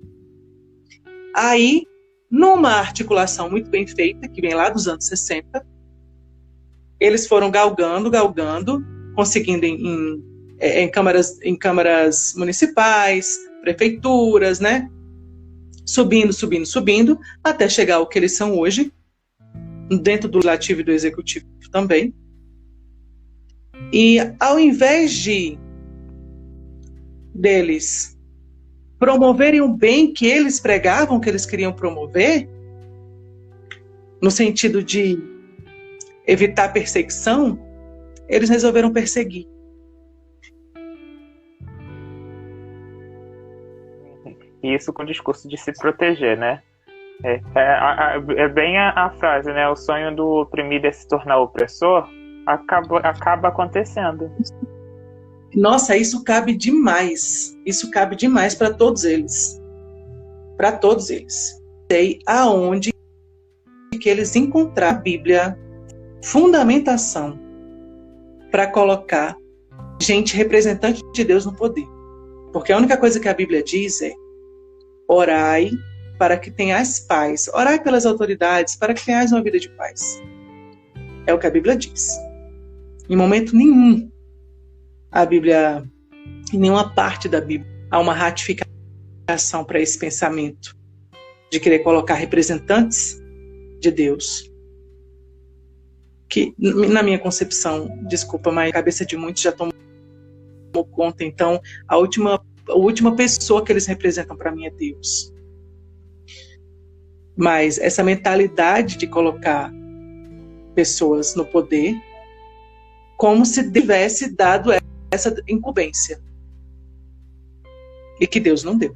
Aí, numa articulação muito bem feita, que vem lá dos anos 60, eles foram galgando, conseguindo em câmaras municipais, prefeituras, né? Subindo, até chegar ao que eles são hoje, dentro do legislativo e do executivo também. E ao invés deles promoverem o bem que eles pregavam, que eles queriam promover, no sentido de evitar perseguição, eles resolveram perseguir. Isso com o discurso de se proteger, né? É bem a frase, né? O sonho do oprimido é se tornar opressor, acaba acontecendo. Nossa, isso cabe demais. Isso cabe demais para todos eles. Para todos eles. Sei aonde que eles encontraram a Bíblia fundamentação para colocar gente representante de Deus no poder. Porque a única coisa que a Bíblia diz é: orai para que tenhais paz. Orai pelas autoridades para que tenhais uma vida de paz. É o que a Bíblia diz. Em momento nenhum, a Bíblia, em nenhuma parte da Bíblia, há uma ratificação para esse pensamento de querer colocar representantes de Deus. Que, na minha concepção, desculpa, mas a cabeça de muitos já tomou conta, então, a última pessoa que eles representam para mim é Deus. Mas essa mentalidade de colocar pessoas no poder como se tivesse dado essa incumbência. E que Deus não deu.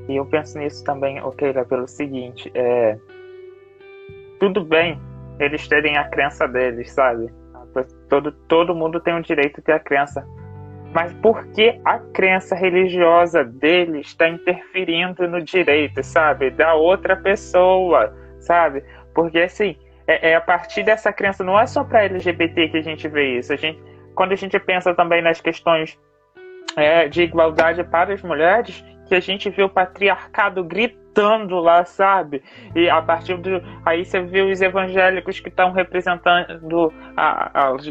E eu penso nisso também, Keila, pelo seguinte, tudo bem eles terem a crença deles, sabe? Todo mundo tem o direito de ter a crença. Mas por que a crença religiosa deles está interferindo no direito, sabe? Da outra pessoa, sabe? Porque, assim, a partir dessa crença, não é só para LGBT que a gente vê isso. Quando a gente pensa também nas questões de igualdade para as mulheres, que a gente vê o patriarcado gritando lá, sabe? E a partir aí você vê os evangélicos que estão representando,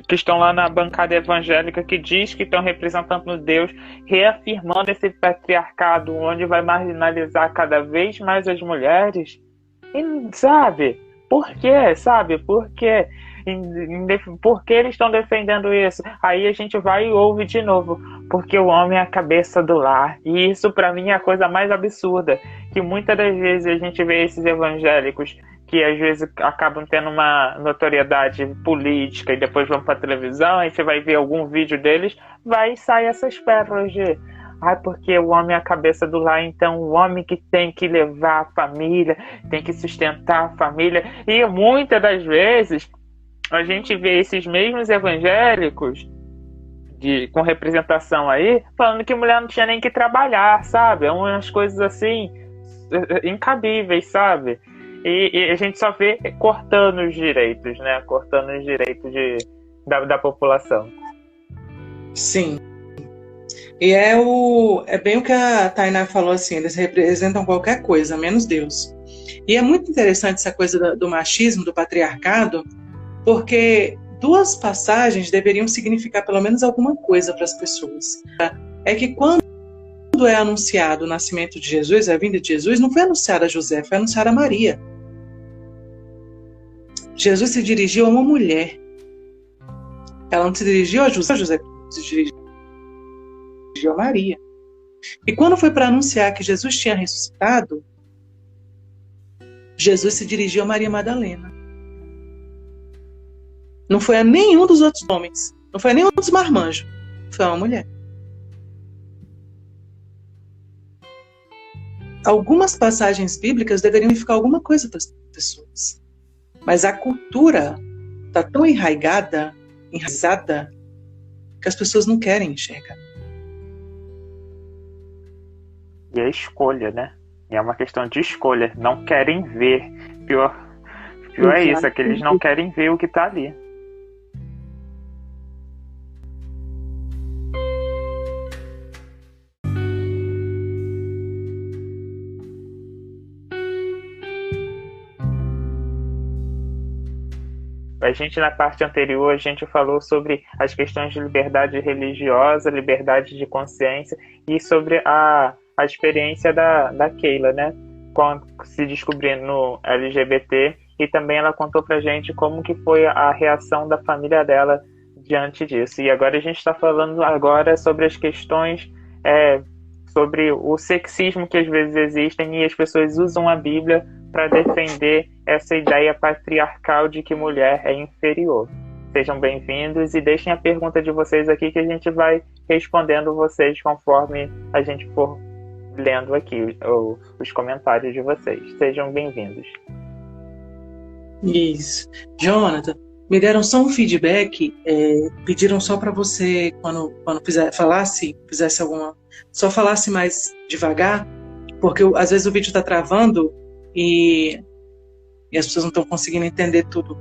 que estão lá na bancada evangélica, que diz que estão representando Deus, reafirmando esse patriarcado, onde vai marginalizar cada vez mais as mulheres. E, sabe? Por quê? Sabe? Por quê? Por que eles estão defendendo isso? Aí a gente vai e ouve de novo, porque o homem é a cabeça do lar. E isso pra mim é a coisa mais absurda, que muitas das vezes a gente vê esses evangélicos que às vezes acabam tendo uma notoriedade política e depois vão pra televisão, aí você vai ver algum vídeo deles, vai e sai essas pérolas de porque o homem é a cabeça do lar, então o homem que tem que levar a família, tem que sustentar a família. E muitas das vezes a gente vê esses mesmos evangélicos com representação aí, falando que mulher não tinha nem que trabalhar, sabe? É umas coisas assim, incabíveis, sabe? E a gente só vê cortando os direitos, né? Cortando os direitos da população. Sim. E é bem o que a Tainá falou, assim, eles representam qualquer coisa, menos Deus. E é muito interessante essa coisa do machismo, do patriarcado, porque duas passagens deveriam significar pelo menos alguma coisa para as pessoas. É que quando é anunciado o nascimento de Jesus, a vinda de Jesus, não foi anunciada a José, foi anunciada a Maria. Jesus se dirigiu a uma mulher. Ela não se dirigiu a José se dirigiu a Maria. E quando foi para anunciar que Jesus tinha ressuscitado, Jesus se dirigiu a Maria Madalena. Não foi a nenhum dos outros homens. Não foi a nenhum dos marmanjos. Foi uma mulher. Algumas passagens bíblicas deveriam significar alguma coisa para as pessoas. Mas a cultura está tão enraizada, que as pessoas não querem enxergar. E a escolha, né? É uma questão de escolha. Não querem ver. Pior é isso, é que eles não querem ver o que está ali. A gente, na parte anterior, a gente falou sobre as questões de liberdade religiosa, liberdade de consciência e sobre a experiência da Keila, né? Quando se descobrindo no LGBT, e também ela contou pra gente como que foi a reação da família dela diante disso. E agora a gente está falando sobre as questões, sobre o sexismo que às vezes existem e as pessoas usam a Bíblia para defender essa ideia patriarcal de que mulher é inferior. Sejam bem-vindos e deixem a pergunta de vocês aqui que a gente vai respondendo vocês conforme a gente for lendo aqui os comentários de vocês. Sejam bem-vindos. Isso. Jonathan, me deram só um feedback, pediram só para você, quando fizesse alguma, só falasse mais devagar, porque às vezes o vídeo está travando e as pessoas não estão conseguindo entender tudo.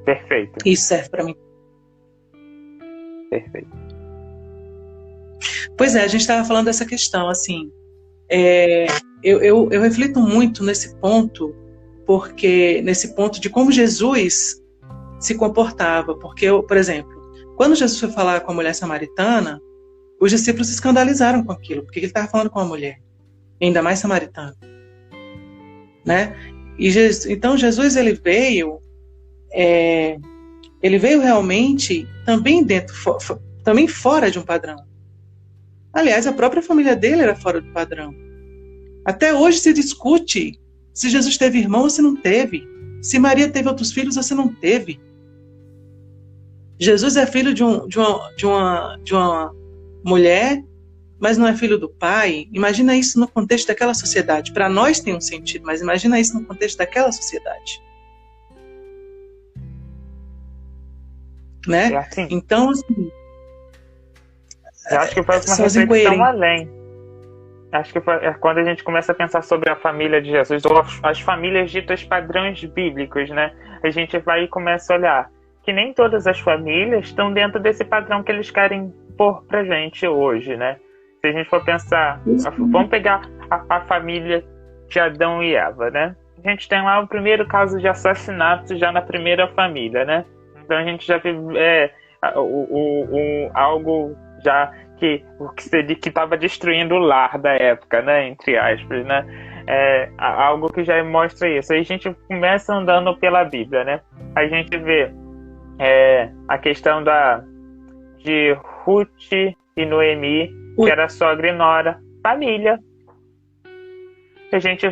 Perfeito. Isso serve para mim. Perfeito. Pois é, a gente estava falando dessa questão, assim, eu reflito muito nesse ponto, porque nesse ponto de como Jesus se comportava, porque por exemplo, quando Jesus foi falar com a mulher samaritana, os discípulos se escandalizaram com aquilo, porque ele estava falando com uma mulher, ainda mais samaritana, né? E então Jesus ele veio realmente também também fora de um padrão. Aliás, a própria família dele era fora do padrão. Até hoje se discute se Jesus teve irmão ou se não teve. Se Maria teve outros filhos ou se não teve. Jesus é filho de uma mulher, mas não é filho do pai. Imagina isso no contexto daquela sociedade. Para nós tem um sentido, mas imagina isso no contexto daquela sociedade. Né? É assim. Então, assim, eu acho que foi uma reflexão além. Acho que foi quando a gente começa a pensar sobre a família de Jesus, ou as famílias ditas padrões bíblicos, né? A gente vai e começa a olhar que nem todas as famílias estão dentro desse padrão que eles querem pôr pra gente hoje, né? Se a gente for pensar, vamos pegar a família de Adão e Eva, né? A gente tem lá o primeiro caso de assassinato já na primeira família, né? Então a gente já viu algo já que estava destruindo o lar da época, né? Entre aspas, né? Algo que já mostra isso. Aí a gente começa andando pela Bíblia, né? A gente vê a questão de Ruth e Noemi, que era sogra e nora, família. A gente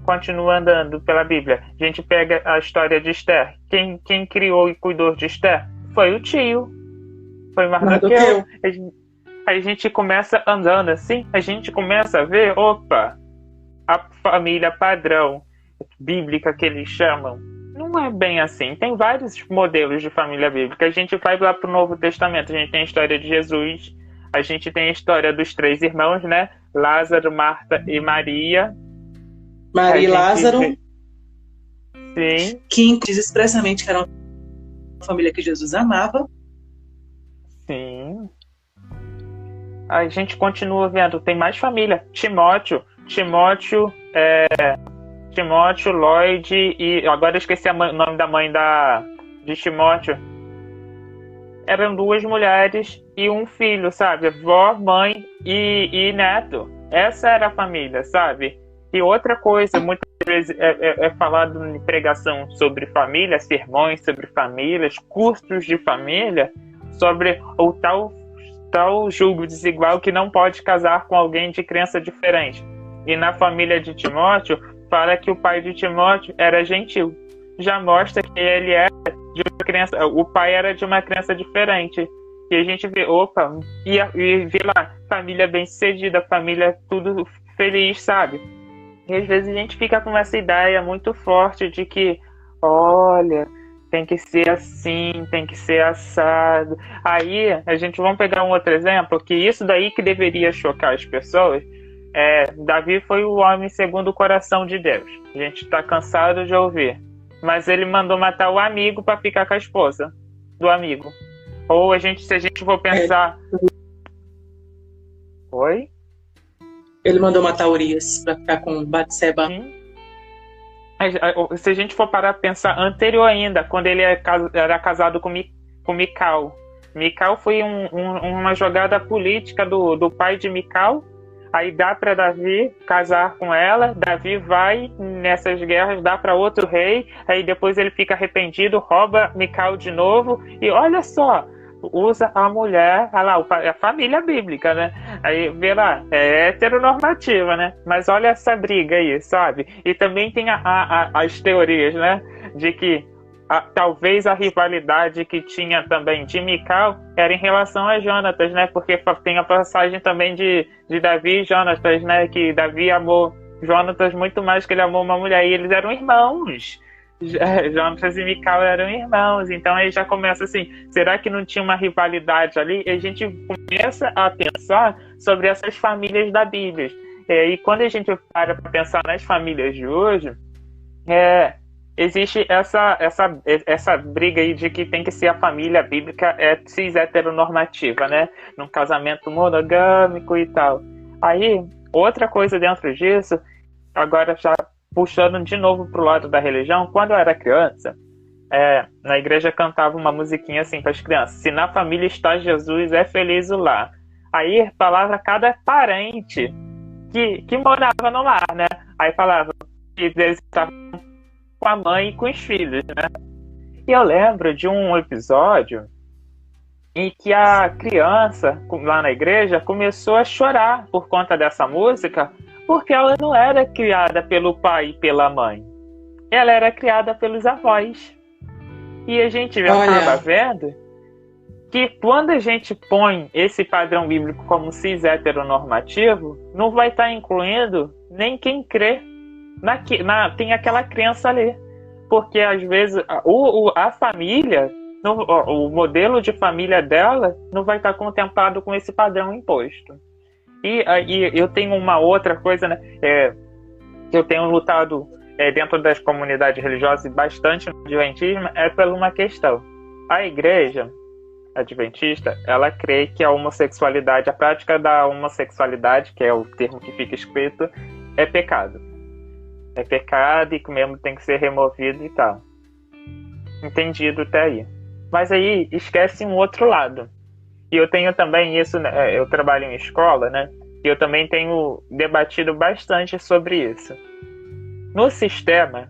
continua andando pela Bíblia. A gente pega a história de Esther. Quem criou e cuidou de Esther foi o tio. Foi Mardoqueu. A gente começa andando assim, a gente começa a ver, a família padrão bíblica que eles chamam, não é bem assim. Tem vários modelos de família bíblica. A gente vai lá para o Novo Testamento, a gente tem a história de Jesus, a gente tem a história dos 3 irmãos, né? Lázaro, Marta e Maria. Maria e Lázaro. Sim. Que diz expressamente que era uma família que Jesus amava. Sim. A gente continua vendo, tem mais família. Timóteo, Lloyd e agora eu esqueci o nome da mãe de Timóteo. Eram 2 mulheres e um filho, sabe? Vó, mãe e neto. Essa era a família, sabe? E outra coisa, muitas vezes é falado em pregação sobre família, sermões sobre famílias, cursos de família, sobre o tal julgo desigual que não pode casar com alguém de crença diferente. E na família de Timóteo, fala que o pai de Timóteo era gentil. Já mostra que ele era de uma crença, o pai era de uma crença diferente. E a gente vê, e vê lá, família bem-sucedida, família tudo feliz, sabe? E às vezes a gente fica com essa ideia muito forte de que, olha, tem que ser assim, tem que ser assado. Aí, vamos pegar um outro exemplo, que isso daí que deveria chocar as pessoas. Davi foi o homem segundo o coração de Deus. A gente está cansado de ouvir. Mas ele mandou matar o amigo para ficar com a esposa do amigo. Ou se a gente for pensar... Oi? Ele mandou matar Urias para ficar com Batseba. Se a gente for parar para pensar anterior ainda, quando ele era casado com Mical. Mical foi uma jogada política do pai de Mical. Aí dá para Davi casar com ela. Davi vai nessas guerras, dá para outro rei. Aí depois ele fica arrependido, rouba Mical de novo. E olha só, usa a mulher, a família bíblica, né? Aí vê lá, é heteronormativa, né? Mas olha essa briga aí, sabe? E também tem as teorias, né? De que talvez a rivalidade que tinha também de Mical era em relação a Jonatas, né? Porque tem a passagem também de Davi e Jonatas, né? Que Davi amou Jonatas muito mais que ele amou uma mulher. E eles eram irmãos. Jonatas e Mical eram irmãos. Então aí já começa assim, será que não tinha uma rivalidade ali? E a gente começa a pensar sobre essas famílias da Bíblia. E quando a gente para pensar nas famílias de hoje, existe essa briga aí de que tem que ser a família bíblica cis heteronormativa, né? Num casamento monogâmico e tal. Aí, outra coisa dentro disso, agora já puxando de novo pro lado da religião, quando eu era criança, na igreja cantava uma musiquinha assim para as crianças: se na família está Jesus, é feliz o lar. Aí falava cada parente que morava no lar, né? Aí falava que eles estavam com a mãe e com os filhos, né? E eu lembro de um episódio em que a criança, lá na igreja, começou a chorar por conta dessa música, porque ela não era criada pelo pai e pela mãe. Ela era criada pelos avós. E a gente acaba vendo que quando a gente põe esse padrão bíblico como cis heteronormativo, não vai estar incluindo nem quem crê. Tem aquela crença ali. Porque às vezes a família, o modelo de família dela não vai estar contemplado com esse padrão imposto. E eu tenho uma outra coisa, né, que eu tenho lutado dentro das comunidades religiosas bastante no adventismo, é por uma questão. A igreja adventista, ela crê que a homossexualidade, a prática da homossexualidade, que é o termo que fica escrito, é pecado. É pecado e que o membro tem que ser removido e tal. Entendido até aí. Mas aí esquece um outro lado. E eu tenho também isso, né? Eu trabalho em escola, né? E eu também tenho debatido bastante sobre isso. No sistema,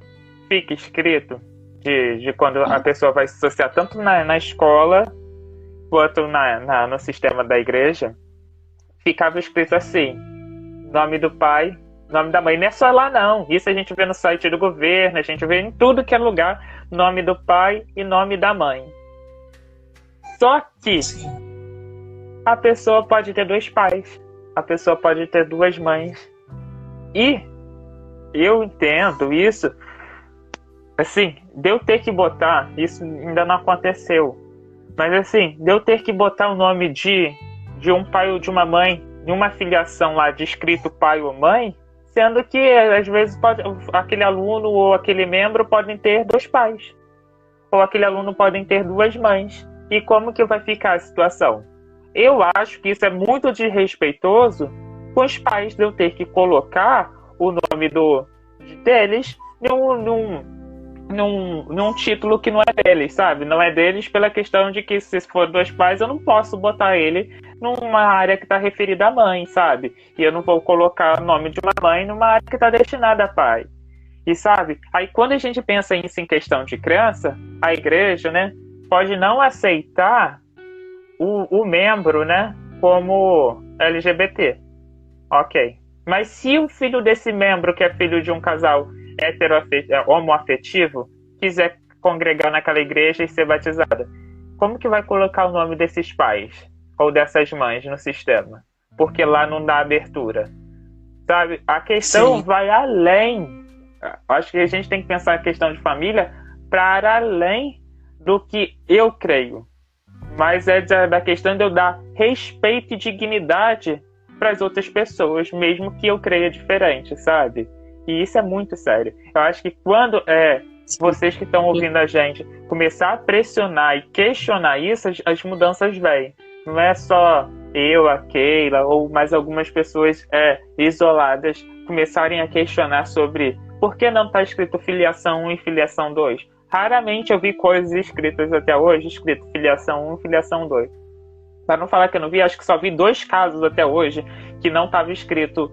fica escrito de quando a pessoa vai se associar tanto na escola quanto no sistema da igreja, ficava escrito assim: nome do pai, nome da mãe. Não é só lá, não. Isso a gente vê no site do governo, a gente vê em tudo que é lugar, nome do pai e nome da mãe. Só que a pessoa pode ter 2 pais, a pessoa pode ter 2 mães. E eu entendo isso, assim, de eu ter que botar, isso ainda não aconteceu, mas assim, de eu ter que botar o nome de um pai ou de uma mãe, de uma filiação lá de escrito pai ou mãe, sendo que às vezes aquele aluno ou aquele membro podem ter 2 pais, ou aquele aluno podem ter 2 mães. E como que vai ficar a situação? Eu acho que isso é muito desrespeitoso com os pais, de eu ter que colocar o nome deles num título que não é deles, sabe? Não é deles pela questão de que se for 2 pais, eu não posso botar ele numa área que está referida à mãe, sabe? E eu não vou colocar o nome de uma mãe numa área que está destinada a pai. E sabe? Aí quando a gente pensa isso em questão de criança, a igreja, né, pode não aceitar o membro, né, como LGBT. Ok. Mas se o filho desse membro, que é filho de um casal homoafetivo, quiser congregar naquela igreja e ser batizada, como que vai colocar o nome desses pais ou dessas mães no sistema? Porque lá não dá abertura. Sabe? A questão vai além. Acho que a gente tem que pensar a questão de família para além do que eu creio. Mas é da questão de eu dar respeito e dignidade para as outras pessoas, mesmo que eu creia diferente, sabe? E isso é muito sério. Eu acho que quando vocês que estão ouvindo a gente começar a pressionar e questionar isso, as mudanças vêm. Não é só eu, a Keila, ou mais algumas pessoas isoladas começarem a questionar sobre por que não está escrito filiação 1 e filiação 2. Raramente eu vi coisas escritas até hoje, escrito filiação 1 e filiação 2. Para não falar que eu não vi, acho que só vi 2 casos até hoje que não estava escrito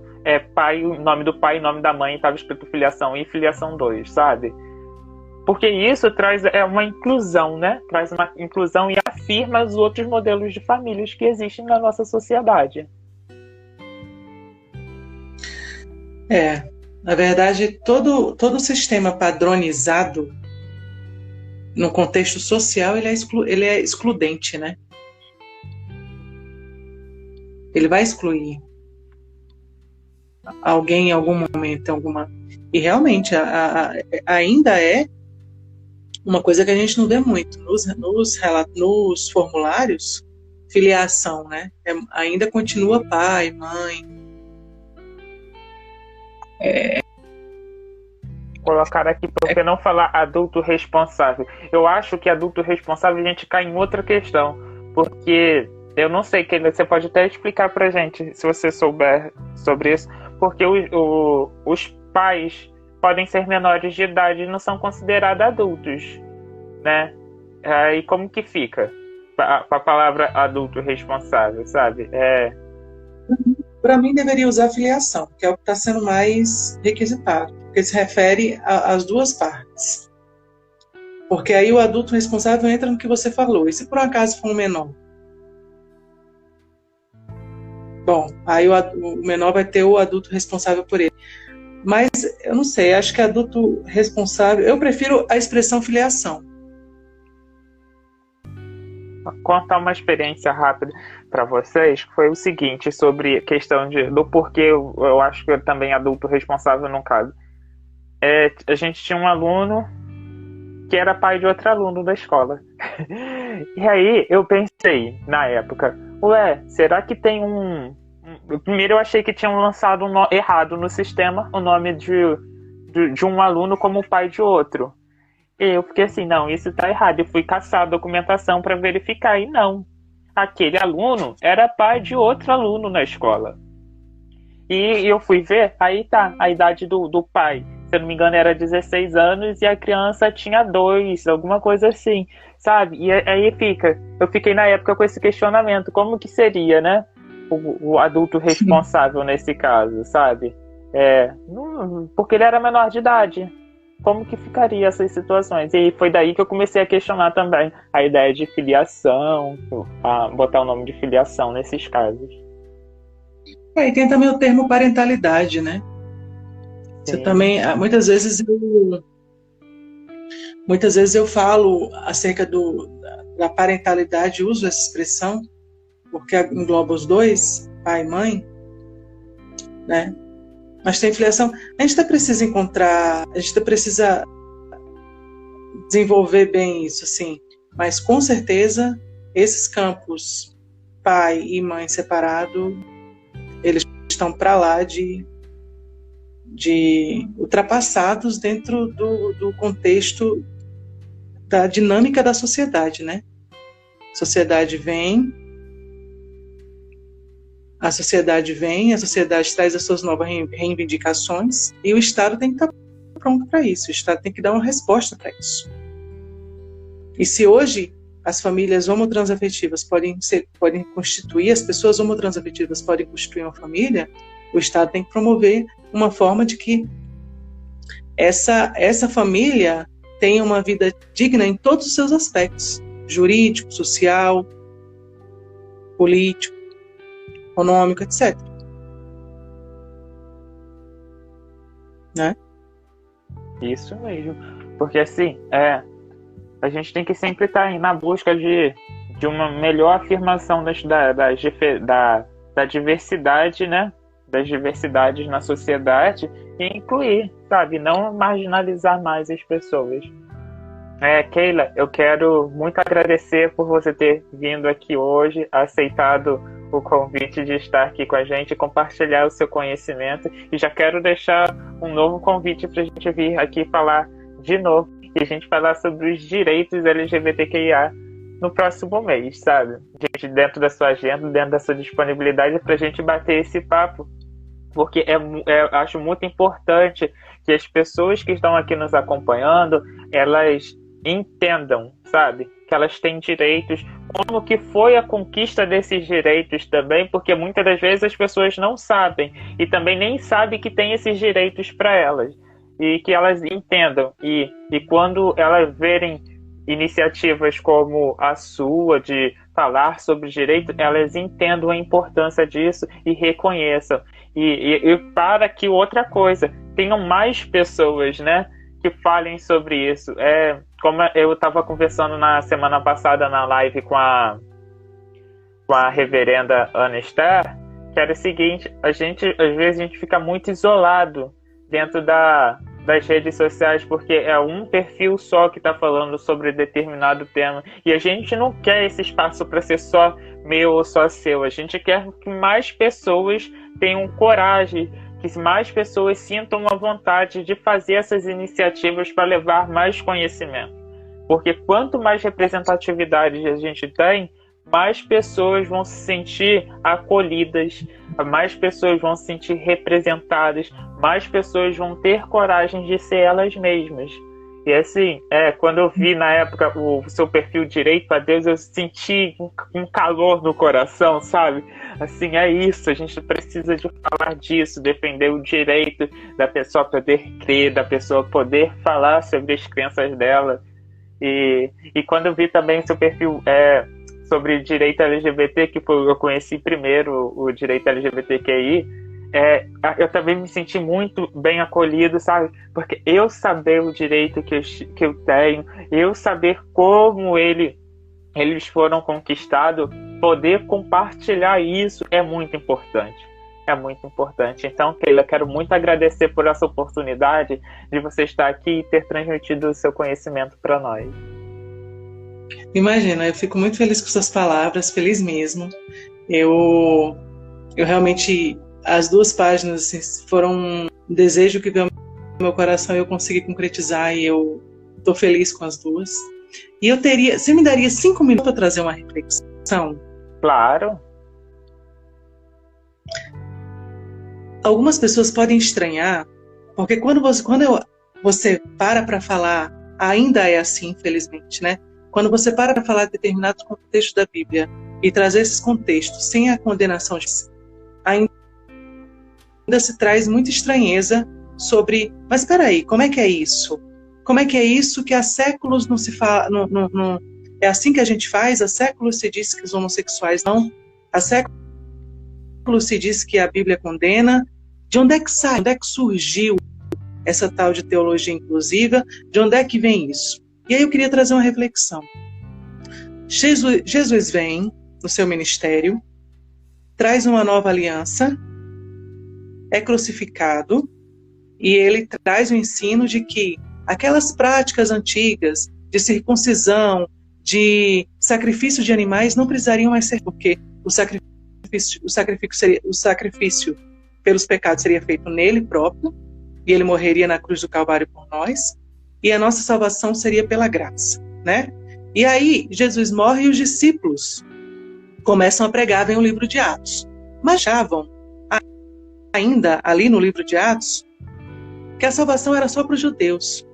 pai, o nome do pai e o nome da mãe, estava escrito filiação 1 e filiação 2, sabe? Porque isso traz uma inclusão, né? Traz uma inclusão e afirma os outros modelos de famílias que existem na nossa sociedade. Na verdade, todo o sistema padronizado no contexto social, ele é excludente, né? Ele vai excluir alguém em algum momento, e realmente ainda é uma coisa que a gente não vê muito nos formulários, filiação, né? Ainda continua pai, mãe. Colocar aqui, por que não falar adulto responsável? Eu acho que adulto responsável a gente cai em outra questão, porque eu não sei, que você pode até explicar pra gente, se você souber sobre isso, porque os pais podem ser menores de idade e não são considerados adultos, né? E como que fica com a palavra adulto responsável, sabe? Para mim, deveria usar filiação, que é o que está sendo mais requisitado, porque se refere às 2 partes. Porque aí o adulto responsável entra no que você falou. E se por um acaso for um menor? Bom, aí o menor vai ter o adulto responsável por ele. Mas eu não sei, acho que adulto responsável, eu prefiro a expressão filiação. Contar uma experiência rápida para vocês, que foi o seguinte, sobre a questão do porquê eu acho que eu também adulto responsável no caso. A gente tinha um aluno que era pai de outro aluno da escola. E aí eu pensei, na época, será que tem Primeiro eu achei que tinham lançado errado no sistema o nome de um aluno como pai de outro. E eu fiquei assim, não, isso tá errado. Eu fui caçar a documentação para verificar, e não. Aquele aluno era pai de outro aluno na escola. E eu fui ver, aí tá, a idade do pai. Se eu não me engano, era 16 anos e a criança tinha 2, alguma coisa assim, sabe? E aí eu fiquei na época com esse questionamento, como que seria, né? O adulto responsável nesse caso, sabe? Porque ele era menor de idade. Como que ficaria essas situações? E foi daí que eu comecei a questionar também a ideia de filiação, botar o nome de filiação nesses casos. E tem também o termo parentalidade, né? Você também, muitas vezes eu falo acerca da parentalidade, uso essa expressão, porque engloba os dois, pai e mãe, né? Mas tem filiação. A gente precisa desenvolver bem isso, assim. Mas com certeza esses campos, pai e mãe separado, eles estão para lá de ultrapassados dentro do contexto da dinâmica da sociedade, né? A sociedade traz as suas novas reivindicações e o Estado tem que estar pronto para isso, o Estado tem que dar uma resposta para isso. E se hoje as famílias homotransafetivas podem constituir, as pessoas homotransafetivas podem constituir uma família, o Estado tem que promover uma forma de que essa família tenha uma vida digna em todos os seus aspectos, jurídico, social, político, econômico, etc. Né? Isso mesmo. Porque assim, a gente tem que sempre estar na busca de uma melhor afirmação da diversidade, né? Das diversidades na sociedade e incluir, sabe? Não marginalizar mais as pessoas. Keila, eu quero muito agradecer por você ter vindo aqui hoje, aceitado o convite de estar aqui com a gente, compartilhar o seu conhecimento, e já quero deixar um novo convite para a gente vir aqui falar de novo e a gente falar sobre os direitos LGBTQIA no próximo mês, sabe? Gente, dentro da sua agenda, dentro da sua disponibilidade, para a gente bater esse papo, porque acho muito importante que as pessoas que estão aqui nos acompanhando, elas entendam, sabe? Que elas têm direitos, como que foi a conquista desses direitos também, porque muitas das vezes as pessoas não sabem e também nem sabem que tem esses direitos para elas, e que elas entendam, e quando elas verem iniciativas como a sua de falar sobre direito, elas entendam a importância disso e reconheçam, e para que outra coisa, tenham mais pessoas, né, que falem sobre isso. Como eu estava conversando na semana passada na live com a reverenda Ana Esther, que era o seguinte: às vezes a gente fica muito isolado dentro das redes sociais, porque é um perfil só que está falando sobre determinado tema, e a gente não quer esse espaço para ser só meu ou só seu. A gente quer que mais pessoas tenham coragem, que mais pessoas sintam a vontade de fazer essas iniciativas para levar mais conhecimento. Porque quanto mais representatividade a gente tem, mais pessoas vão se sentir acolhidas, mais pessoas vão se sentir representadas, mais pessoas vão ter coragem de ser elas mesmas. E assim, quando eu vi na época o seu perfil Direito a Deus, eu senti um calor no coração, sabe? Assim, é isso, a gente precisa de falar disso, defender o direito da pessoa poder crer, da pessoa poder falar sobre as crenças dela. E quando eu vi também seu perfil sobre direito LGBT, que eu conheci primeiro o direito LGBTQI, eu também me senti muito bem acolhido, sabe? Porque eu saber o direito que eu tenho, eu saber como eles foram conquistados, poder compartilhar isso é muito importante. É muito importante. Então, Keila, quero muito agradecer por essa oportunidade de você estar aqui e ter transmitido o seu conhecimento para nós. Imagina, eu fico muito feliz com suas palavras, feliz mesmo. Eu realmente, as 2 páginas assim, foram um desejo que veio no meu coração e eu consegui concretizar, e eu estou feliz com as 2. E você me daria 5 minutos para trazer uma reflexão? Claro. Algumas pessoas podem estranhar, porque quando você para falar, ainda é assim, infelizmente, né? Quando você para falar de determinados contextos da Bíblia e trazer esses contextos sem a condenação de ainda se traz muita estranheza sobre, mas espera aí, como é que é isso? Como é que é isso que há séculos não se fala, não, é assim que a gente faz? Há séculos se diz que os homossexuais não, há séculos se diz que a Bíblia condena. De onde é que sai? De onde é que surgiu essa tal de teologia inclusiva? De onde é que vem isso? E aí eu queria trazer uma reflexão. Jesus vem no seu ministério, traz uma nova aliança, é crucificado, e ele traz o ensino de que aquelas práticas antigas de circuncisão, de sacrifício de animais não precisariam mais ser, porque o sacrifício pelos pecados seria feito nele próprio, e ele morreria na cruz do Calvário por nós, e a nossa salvação seria pela graça, né? E aí, Jesus morre e os discípulos começam a pregar, vem o livro de Atos. Mas achavam, ainda ali no livro de Atos, que a salvação era só para os judeus.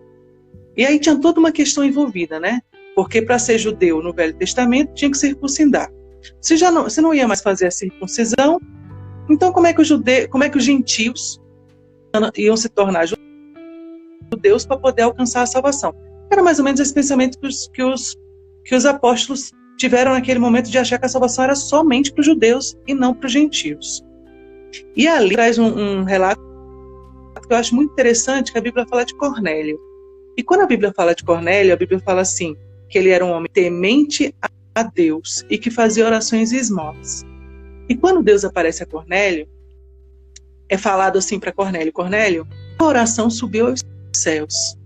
E aí tinha toda uma questão envolvida, né? Porque para ser judeu no Velho Testamento tinha que circuncidar. Se não ia mais fazer a circuncisão, então como é que os gentios iam se tornar judeus para poder alcançar a salvação? Era mais ou menos esse pensamento que os apóstolos tiveram naquele momento de achar que a salvação era somente para os judeus e não para os gentios. E ali traz um relato que eu acho muito interessante, que a Bíblia fala de Cornélio. E quando a Bíblia fala de Cornélio, a Bíblia fala assim, que ele era um homem temente a Deus e que fazia orações e esmolas. E quando Deus aparece a Cornélio, é falado assim para Cornélio, Cornélio, a oração subiu aos céus.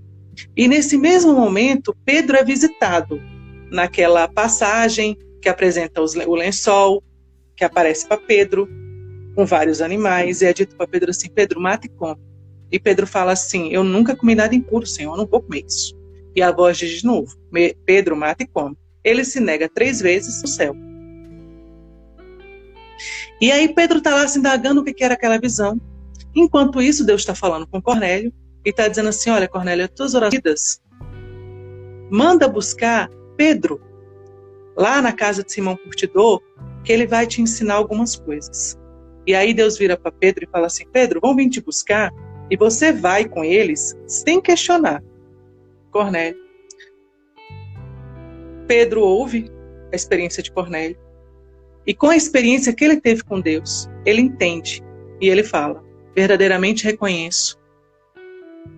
E nesse mesmo momento, Pedro é visitado, naquela passagem que apresenta o lençol, que aparece para Pedro, com vários animais, e é dito para Pedro assim, Pedro, mata e come. E Pedro fala assim, eu nunca comi nada impuro, Senhor, eu não vou comer isso. E a voz diz de novo, Pedro, mata e come. Ele se nega 3 vezes no céu. E aí Pedro está lá se indagando o que era aquela visão. Enquanto isso, Deus está falando com Cornélio e está dizendo assim, olha, Cornélio, as tuas orações, manda buscar Pedro lá na casa de Simão Curtidor, que ele vai te ensinar algumas coisas. E aí Deus vira para Pedro e fala assim, Pedro, vão vir te buscar e você vai com eles sem questionar. Cornélio. Pedro ouve a experiência de Cornélio e com a experiência que ele teve com Deus, ele entende e ele fala, verdadeiramente reconheço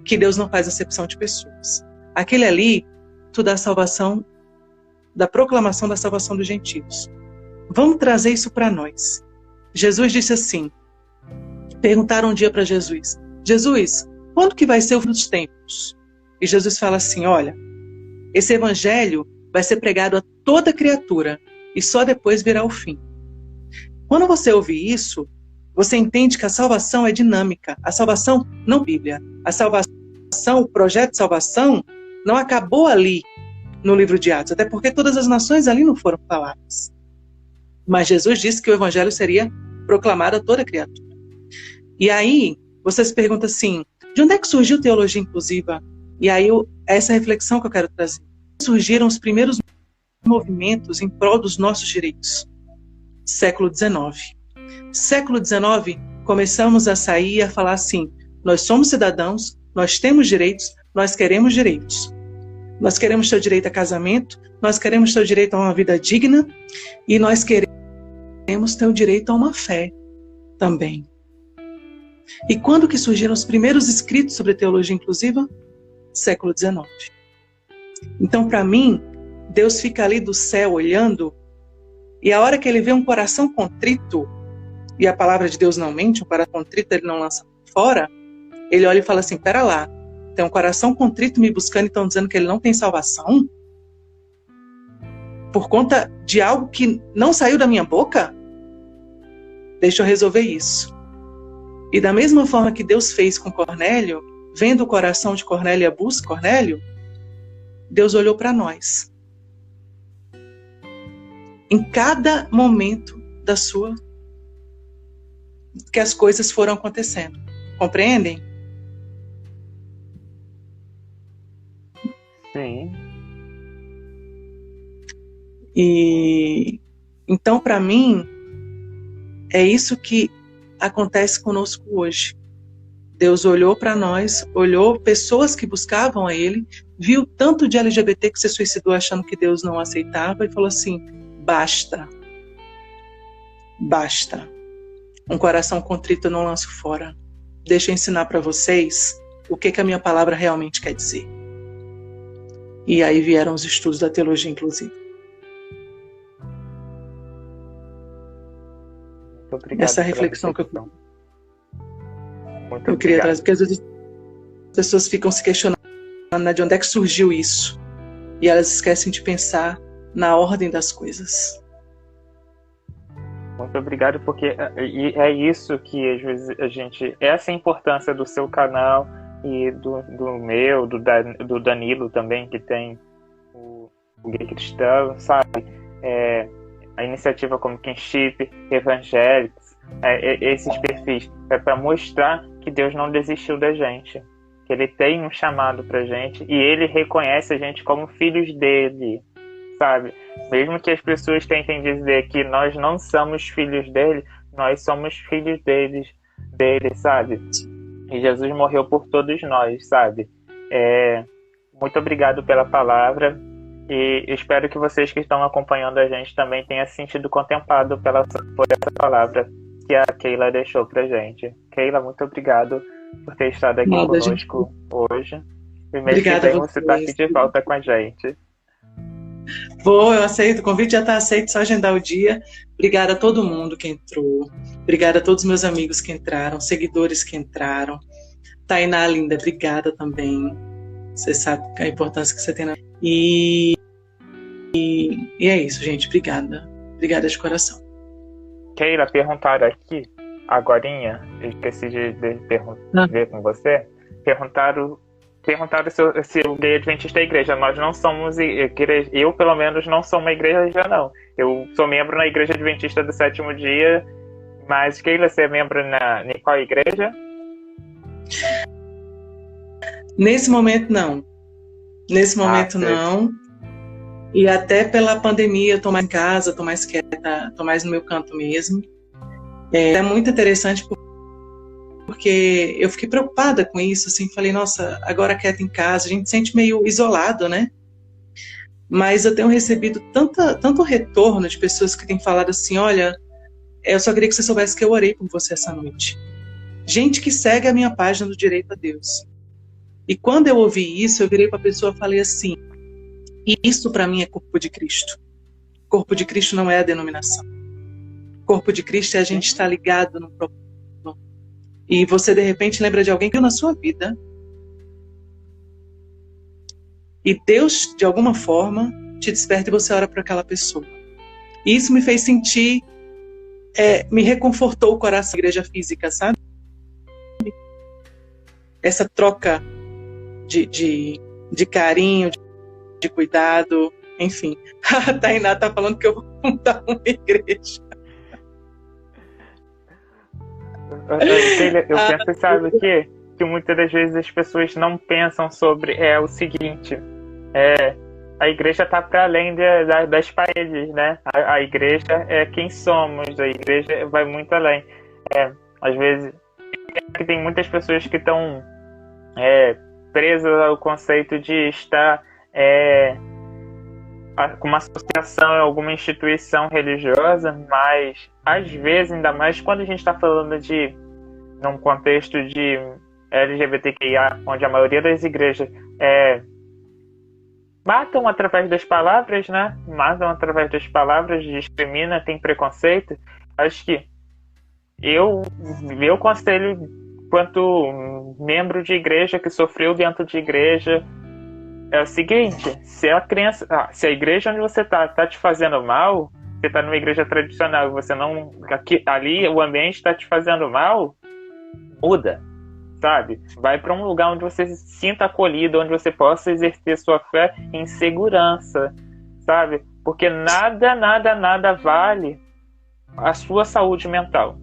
que Deus não faz acepção de pessoas. Aquele ali, tudo da salvação, da proclamação da salvação dos gentios. Vamos trazer isso para nós. Jesus disse assim, perguntaram um dia para Jesus, Jesus, quando que vai ser o fim dos tempos? E Jesus fala assim, olha, esse evangelho vai ser pregado a toda criatura e só depois virá o fim. Quando você ouvir isso, você entende que a salvação é dinâmica. A salvação não é Bíblia. A salvação, o projeto de salvação não acabou ali no livro de Atos, até porque todas as nações ali não foram faladas. Mas Jesus disse que o evangelho seria proclamado a toda criatura. E aí, você se pergunta assim, de onde é que surgiu teologia inclusiva? E aí, essa reflexão que eu quero trazer. Surgiram os primeiros movimentos em prol dos nossos direitos. Século XIX. Século XIX, começamos a sair e a falar assim, nós somos cidadãos, nós temos direitos, nós queremos direitos. Nós queremos ter o direito a casamento, nós queremos ter o direito a uma vida digna e nós queremos ter o direito a uma fé também. E quando que surgiram os primeiros escritos sobre teologia inclusiva? Século XIX. Então, para mim, Deus fica ali do céu olhando, e a hora que ele vê um coração contrito, e a palavra de Deus não mente, um coração contrito ele não lança fora, ele olha e fala assim, pera lá, tem um coração contrito me buscando e estão dizendo que ele não tem salvação? Por conta de algo que não saiu da minha boca? Deixa eu resolver isso. E da mesma forma que Deus fez com Cornélio, vendo o coração de Cornélio e a busca de Cornélio, Deus olhou para nós. Em cada momento da sua que as coisas foram acontecendo. Compreendem? Sim. E então, para mim, é isso que acontece conosco hoje. Deus olhou para nós, olhou pessoas que buscavam a Ele, viu tanto de LGBT que se suicidou achando que Deus não aceitava e falou assim, basta. Basta. Um coração contrito eu não lanço fora. Deixa eu ensinar para vocês o que a minha palavra realmente quer dizer. E aí vieram os estudos da teologia inclusiva. Muito obrigado. Essa reflexão que Muito eu queria trazer, porque às vezes as pessoas ficam se questionando, né, de onde é que surgiu isso. E elas esquecem de pensar na ordem das coisas. Muito obrigado, porque é isso que às vezes a gente... Essa é a importância do seu canal e do meu, do Danilo também, que tem o Gay Cristão, sabe? A iniciativa como Kinship, Evangélicos, esses perfis, é para mostrar que Deus não desistiu da gente, que Ele tem um chamado pra gente e Ele reconhece a gente como filhos dele, sabe? Mesmo que as pessoas tentem dizer que nós não somos filhos dele, nós somos filhos dele, sabe? E Jesus morreu por todos nós, sabe? Muito obrigado pela palavra e espero que vocês que estão acompanhando a gente também tenham se sentido contemplado por essa palavra que a Keila deixou pra gente. Keila, muito obrigado por ter estado aqui conosco hoje. E mês que vem você está aqui de volta com a gente. Eu aceito, o convite já está aceito, só agendar o dia. Obrigada a todo mundo que entrou, obrigada a todos os meus amigos que entraram, seguidores que entraram. Tainá, linda, obrigada também. Você sabe a importância que você tem e é isso, gente, obrigada de coração. Keila, perguntaram aqui, agorinha, eu esqueci de ver com você, perguntaram se o Gay Adventista é igreja. Nós não somos igreja, eu pelo menos não sou uma igreja, não. Eu sou membro na Igreja Adventista do Sétimo Dia, mas Keila, você é membro em qual igreja? Nesse momento não. Não. E até pela pandemia eu tô mais em casa, tô mais quieta, tô mais no meu canto mesmo. É muito interessante porque eu fiquei preocupada com isso, assim, falei, nossa, agora quieta em casa, a gente se sente meio isolado, né? Mas eu tenho recebido tanto retorno de pessoas que têm falado assim, olha, eu só queria que você soubesse que eu orei por você essa noite. Gente que segue a minha página do Direito a Deus. E quando eu ouvi isso, eu virei para a pessoa e falei assim, isso para mim é corpo de Cristo. Corpo de Cristo não é a denominação. Corpo de Cristo é a gente estar ligado no propósito. E você, de repente, lembra de alguém que viu na sua vida. E Deus, de alguma forma, te desperta e você ora para aquela pessoa. E isso me fez sentir, me reconfortou o coração da igreja física, sabe? Essa troca de carinho, de cuidado, enfim. A Tainá está falando que eu vou fundar uma igreja. Eu penso, sabe o quê? Que muitas das vezes as pessoas não pensam sobre o seguinte, a igreja está para além das paredes, né? A igreja é quem somos, a igreja vai muito além. Às vezes tem muitas pessoas que estão presas ao conceito de estar com uma associação em alguma instituição religiosa, mas às vezes, ainda mais quando a gente está falando num contexto de LGBTQIA, onde a maioria das igrejas matam através das palavras, né? Matam através das palavras, discrimina, tem preconceito. Acho que meu conselho, quanto membro de igreja que sofreu dentro de igreja, é o seguinte: se a igreja onde você tá te fazendo mal, você tá numa igreja tradicional, você não, ali o ambiente está te fazendo mal, muda, sabe? Vai para um lugar onde você se sinta acolhido, onde você possa exercer sua fé em segurança, sabe? Porque nada vale a sua saúde mental.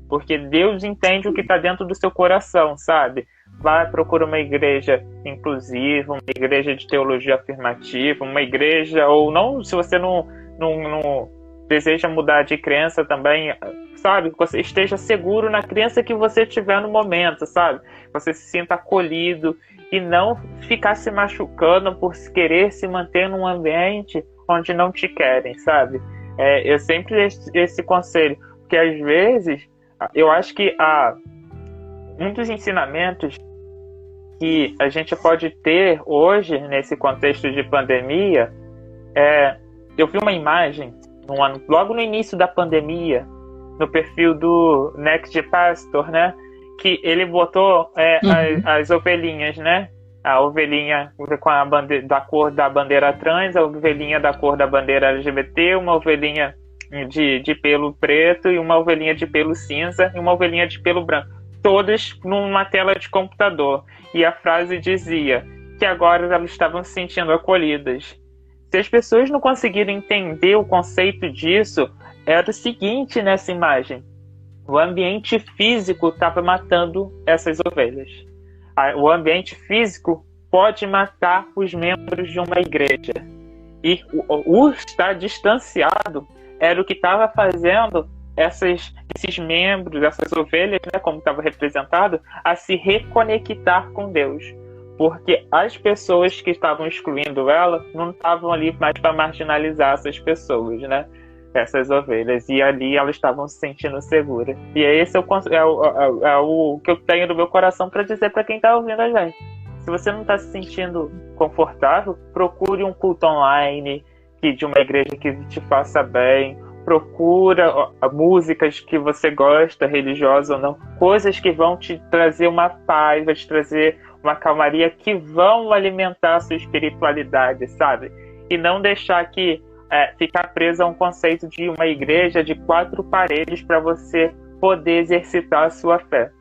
Porque Deus entende o que está dentro do seu coração, sabe? Vai, procura uma igreja inclusiva, uma igreja de teologia afirmativa, uma igreja, ou não, se você não deseja mudar de crença também, sabe? Que você esteja seguro na crença que você tiver no momento, sabe? Você se sinta acolhido e não ficar se machucando por querer se manter num ambiente onde não te querem, sabe? Eu sempre esse conselho, porque às vezes eu acho que um dos ensinamentos que a gente pode ter hoje, nesse contexto de pandemia, eu vi uma imagem logo no início da pandemia, no perfil do Next Pastor, né? Que ele botou as ovelhinhas, né? A ovelhinha com da cor da bandeira trans, a ovelhinha da cor da bandeira LGBT, uma ovelhinha de pelo preto e uma ovelhinha de pelo cinza e uma ovelhinha de pelo branco, todas numa tela de computador. E a frase dizia que agora elas estavam se sentindo acolhidas. Se as pessoas não conseguiram entender o conceito disso, era o seguinte nessa imagem: o ambiente físico estava matando essas ovelhas. O ambiente físico pode matar os membros de uma igreja. E o estar distanciado era o que estava fazendo esses membros, essas ovelhas, né, como estava representado, a se reconectar com Deus. Porque as pessoas que estavam excluindo ela não estavam ali mais para marginalizar essas pessoas, né? Essas ovelhas. E ali elas estavam se sentindo seguras. E esse é o que eu tenho no meu coração para dizer para quem está ouvindo a gente. Se você não está se sentindo confortável, procure um culto online de uma igreja que te faça bem. Procura músicas que você gosta, religiosa ou não, coisas que vão te trazer uma paz, vai te trazer uma calmaria, que vão alimentar a sua espiritualidade, sabe? E não deixar ficar preso a um conceito de uma igreja de 4 paredes para você poder exercitar a sua fé.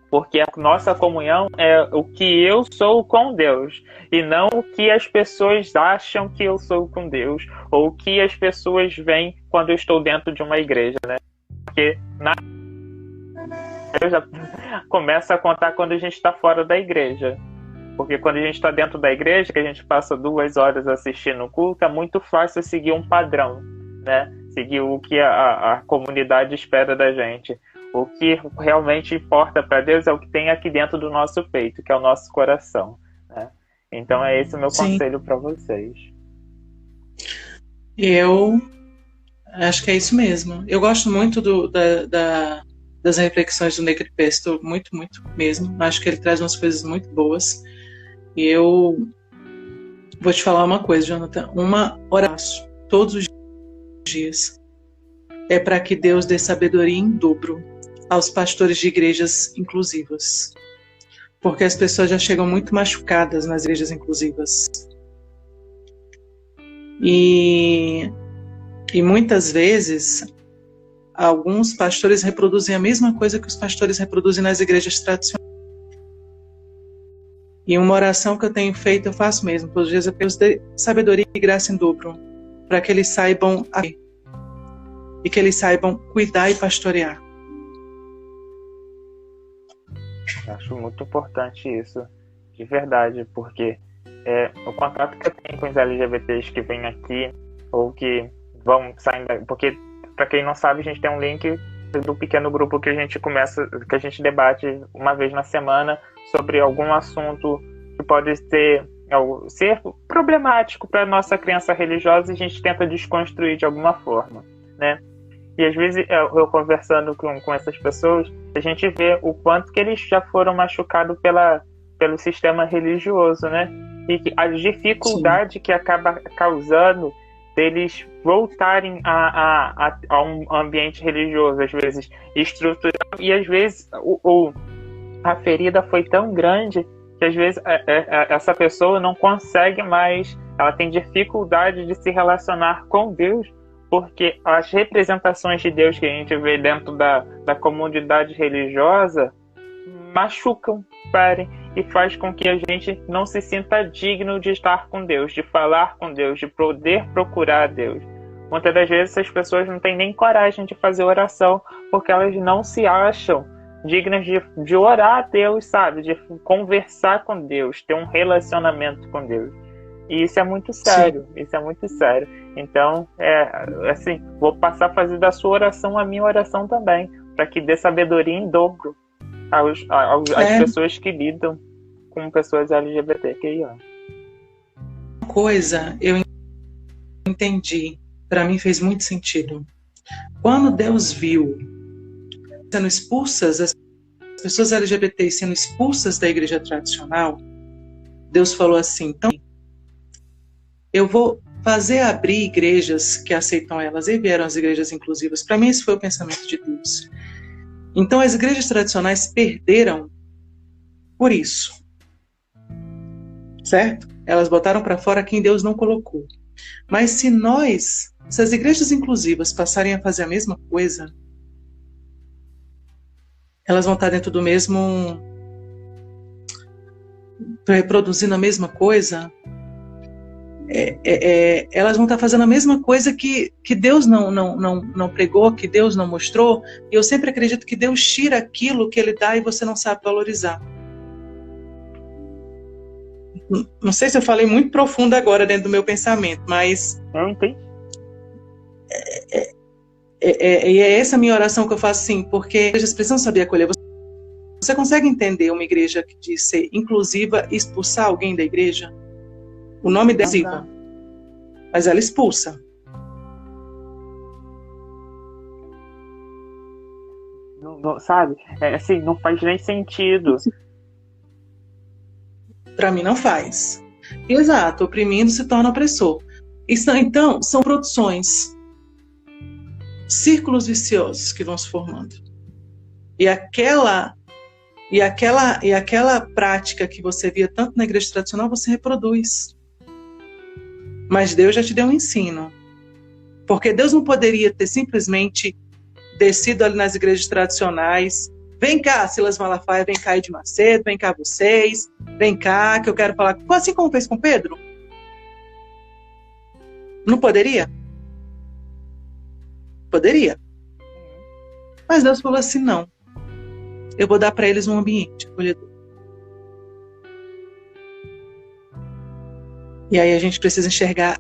Porque a nossa comunhão é o que eu sou com Deus, e não o que as pessoas acham que eu sou com Deus, ou o que as pessoas veem quando eu estou dentro de uma igreja, né? Porque eu já começo a contar quando a gente está fora da igreja. Porque quando a gente está dentro da igreja, que a gente passa 2 horas assistindo o culto, é muito fácil seguir um padrão, né? Seguir o que a comunidade espera da gente. O que realmente importa para Deus é o que tem aqui dentro do nosso peito, que é o nosso coração, né? Então é esse o meu conselho para vocês. Eu acho que é isso mesmo. Eu gosto muito das reflexões do Naked Pastor, muito mesmo. Acho que ele traz umas coisas muito boas. E eu vou te falar uma coisa, Jonathan. Uma oração todos os dias é para que Deus dê sabedoria em dobro aos pastores de igrejas inclusivas. Porque as pessoas já chegam muito machucadas nas igrejas inclusivas. E muitas vezes, alguns pastores reproduzem a mesma coisa que os pastores reproduzem nas igrejas tradicionais. E uma oração que eu tenho feito, eu faço mesmo, todos os dias, é que Deus dê sabedoria e graça em dobro, para que eles saibam e que eles saibam cuidar e pastorear. Acho muito importante isso, de verdade, porque o contato que eu tenho com os LGBTs que vêm aqui, ou que vão saindo, porque, para quem não sabe, a gente tem um link do pequeno grupo que a gente debate uma vez na semana sobre algum assunto que pode ser ser problemático para a nossa crença religiosa, a gente tenta desconstruir de alguma forma, né? E às vezes eu conversando com essas pessoas, a gente vê o quanto que eles já foram machucados pelo sistema religioso, né? E que a dificuldade que acaba causando deles voltarem a um ambiente religioso, às vezes estrutural, e às vezes a ferida foi tão grande que às vezes essa pessoa não consegue mais, ela tem dificuldade de se relacionar com Deus, porque as representações de Deus que a gente vê dentro da comunidade religiosa machucam, ferem e faz com que a gente não se sinta digno de estar com Deus, de falar com Deus, de poder procurar a Deus. Muitas das vezes essas pessoas não têm nem coragem de fazer oração porque elas não se acham dignas de orar a Deus, sabe? De conversar com Deus, ter um relacionamento com Deus. E isso é muito sério, Sim. Isso é muito sério. Então, assim, vou passar a fazer da sua oração a minha oração também, para que dê sabedoria em dobro às pessoas que lidam com pessoas LGBTQIA. Uma coisa eu entendi, para mim fez muito sentido. Quando Deus viu sendo expulsas, as pessoas LGBT sendo expulsas da igreja tradicional, Deus falou assim: então, eu vou fazer abrir igrejas que aceitam elas, e vieram as igrejas inclusivas. Para mim, esse foi o pensamento de Deus. Então, as igrejas tradicionais perderam por isso. Certo? Elas botaram para fora quem Deus não colocou. Mas se as igrejas inclusivas passarem a fazer a mesma coisa, elas vão estar dentro do mesmo, reproduzindo a mesma coisa, elas vão estar fazendo a mesma coisa que Deus não pregou, que Deus não mostrou. E eu sempre acredito que Deus tira aquilo que Ele dá e você não sabe valorizar. Não sei se eu falei muito profundo agora dentro do meu pensamento, mas eu entendi. E é essa a minha oração que eu faço, sim, porque as igrejas precisam saber acolher. Você consegue entender uma igreja que diz ser inclusiva e expulsar alguém da igreja? O nome dela é inclusiva, mas ela expulsa. Não, sabe? Assim, não faz nem sentido. Para mim não faz. Exato, oprimindo se torna opressor. Então, são produções, círculos viciosos que vão se formando. E aquela prática que você via tanto na igreja tradicional, você reproduz. Mas Deus já te deu um ensino. Porque Deus não poderia ter simplesmente descido ali nas igrejas tradicionais: vem cá, Silas Malafaia, vem cá, Ed Macedo, vem cá vocês, vem cá, que eu quero falar. Assim como fez com Pedro? Não poderia? Poderia. Mas Deus falou assim: não. Eu vou dar para eles um ambiente acolhedor. E aí a gente precisa enxergar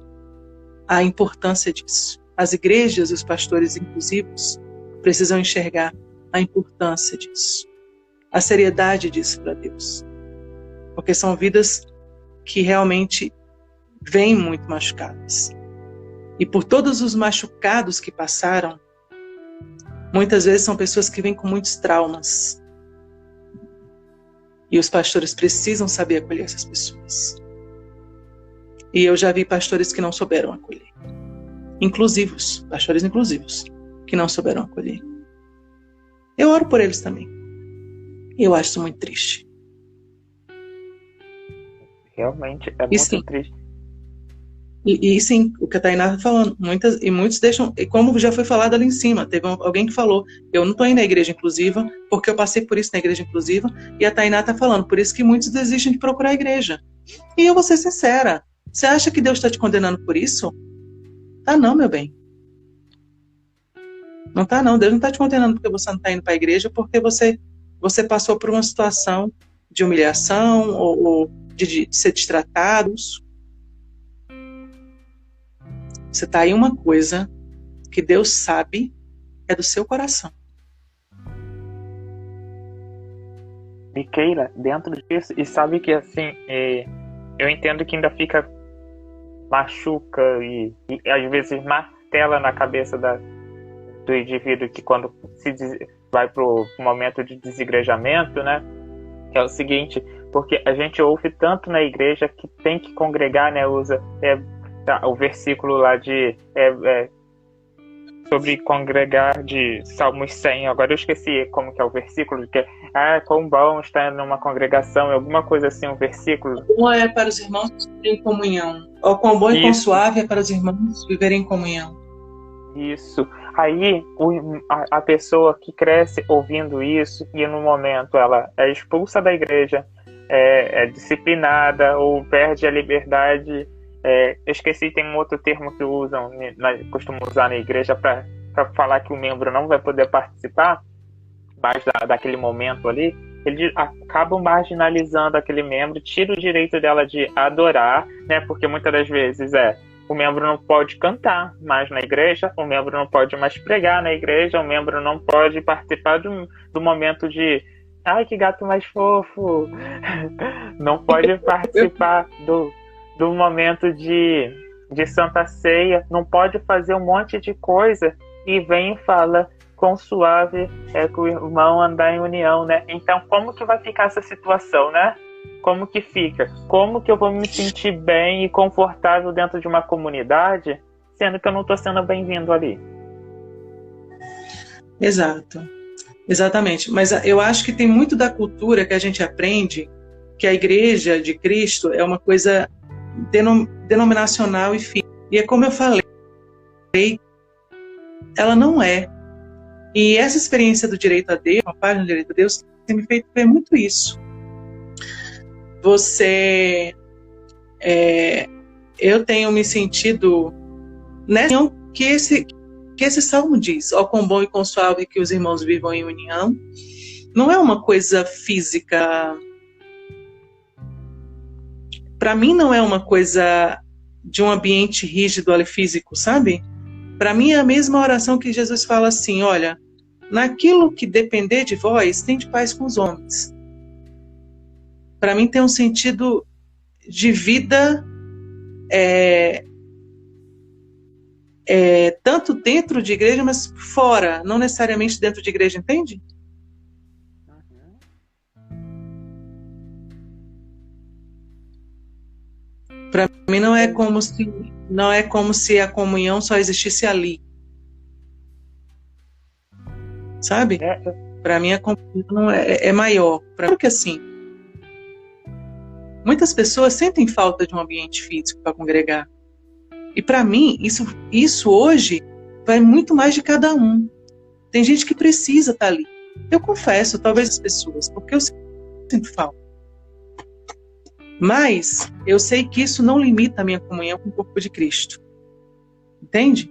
a importância disso. As igrejas e os pastores inclusivos precisam enxergar a importância disso, a seriedade disso para Deus. Porque são vidas que realmente vêm muito machucadas. E por todos os machucados que passaram, muitas vezes são pessoas que vêm com muitos traumas. E os pastores precisam saber acolher essas pessoas. E eu já vi pastores que não souberam acolher. Inclusivos, pastores inclusivos, que não souberam acolher. Eu oro por eles também. Eu acho isso muito triste. Realmente é muito triste. E sim, o que a Tainá está falando, muitos deixam, e como já foi falado ali em cima, teve alguém que falou: eu não estou indo na igreja inclusiva, porque eu passei por isso na igreja inclusiva, e a Tainá está falando, por isso que muitos desistem de procurar a igreja. E eu vou ser sincera, você acha que Deus está te condenando por isso? Tá não, meu bem. Não tá não, Deus não está te condenando porque você não está indo para a igreja, porque você passou por uma situação de humilhação, ou de ser destratado. Você está em uma coisa que Deus sabe é do seu coração. Miqueira, dentro disso, e sabe que assim, eu entendo que ainda fica machuca e às vezes martela na cabeça do indivíduo que quando vai para o momento de desigrejamento, né? Que é o seguinte, porque a gente ouve tanto na igreja que tem que congregar, né? Usa o versículo lá sobre congregar de Salmos 100. Agora eu esqueci como que é o versículo, que quão bom estar numa congregação, alguma coisa assim, um versículo. Bom é para os irmãos viverem em comunhão. Ou quão bom e quão suave é para os irmãos viverem em comunhão. Isso. Aí a pessoa que cresce ouvindo isso e no momento ela é expulsa da igreja, é disciplinada ou perde a liberdade. Eu esqueci, tem um outro termo que costumam usar na igreja para falar que o membro não vai poder participar mais daquele momento ali. Eles acabam marginalizando aquele membro, tira o direito dela de adorar, né? Porque muitas das vezes o membro não pode cantar mais na igreja, o membro não pode mais pregar na igreja, o membro não pode participar do momento de ai, que gato mais fofo, não pode participar do momento de Santa Ceia, não pode fazer um monte de coisa, e vem e fala quão suave é que o irmão andar em união, né? Então, como que vai ficar essa situação, né? Como que fica? Como que eu vou me sentir bem e confortável dentro de uma comunidade, sendo que eu não estou sendo bem-vindo ali? Exato. Exatamente. Mas eu acho que tem muito da cultura que a gente aprende que a Igreja de Cristo é uma coisa denominacional e física. E é como eu falei, ela não é. E essa experiência do direito a Deus, a página do direito a Deus, tem me feito ver muito isso. Eu tenho me sentido nessa que esse salmo diz, ó quão bom e quão suave que os irmãos vivam em união. Não é uma coisa física. Para mim não é uma coisa de um ambiente rígido ali físico, sabe? Para mim é a mesma oração que Jesus fala assim, olha, naquilo que depender de vós, tende paz com os homens. Para mim tem um sentido de vida tanto dentro de igreja, mas fora, não necessariamente dentro de igreja, entende? Para mim não é como se a comunhão só existisse ali, sabe? Para mim a comunhão é maior, porque assim muitas pessoas sentem falta de um ambiente físico para congregar. E para mim, isso hoje vai muito mais de cada um. Tem gente que precisa estar ali. Eu confesso, talvez as pessoas, porque eu sinto falta. Mas eu sei que isso não limita a minha comunhão com o corpo de Cristo. Entende?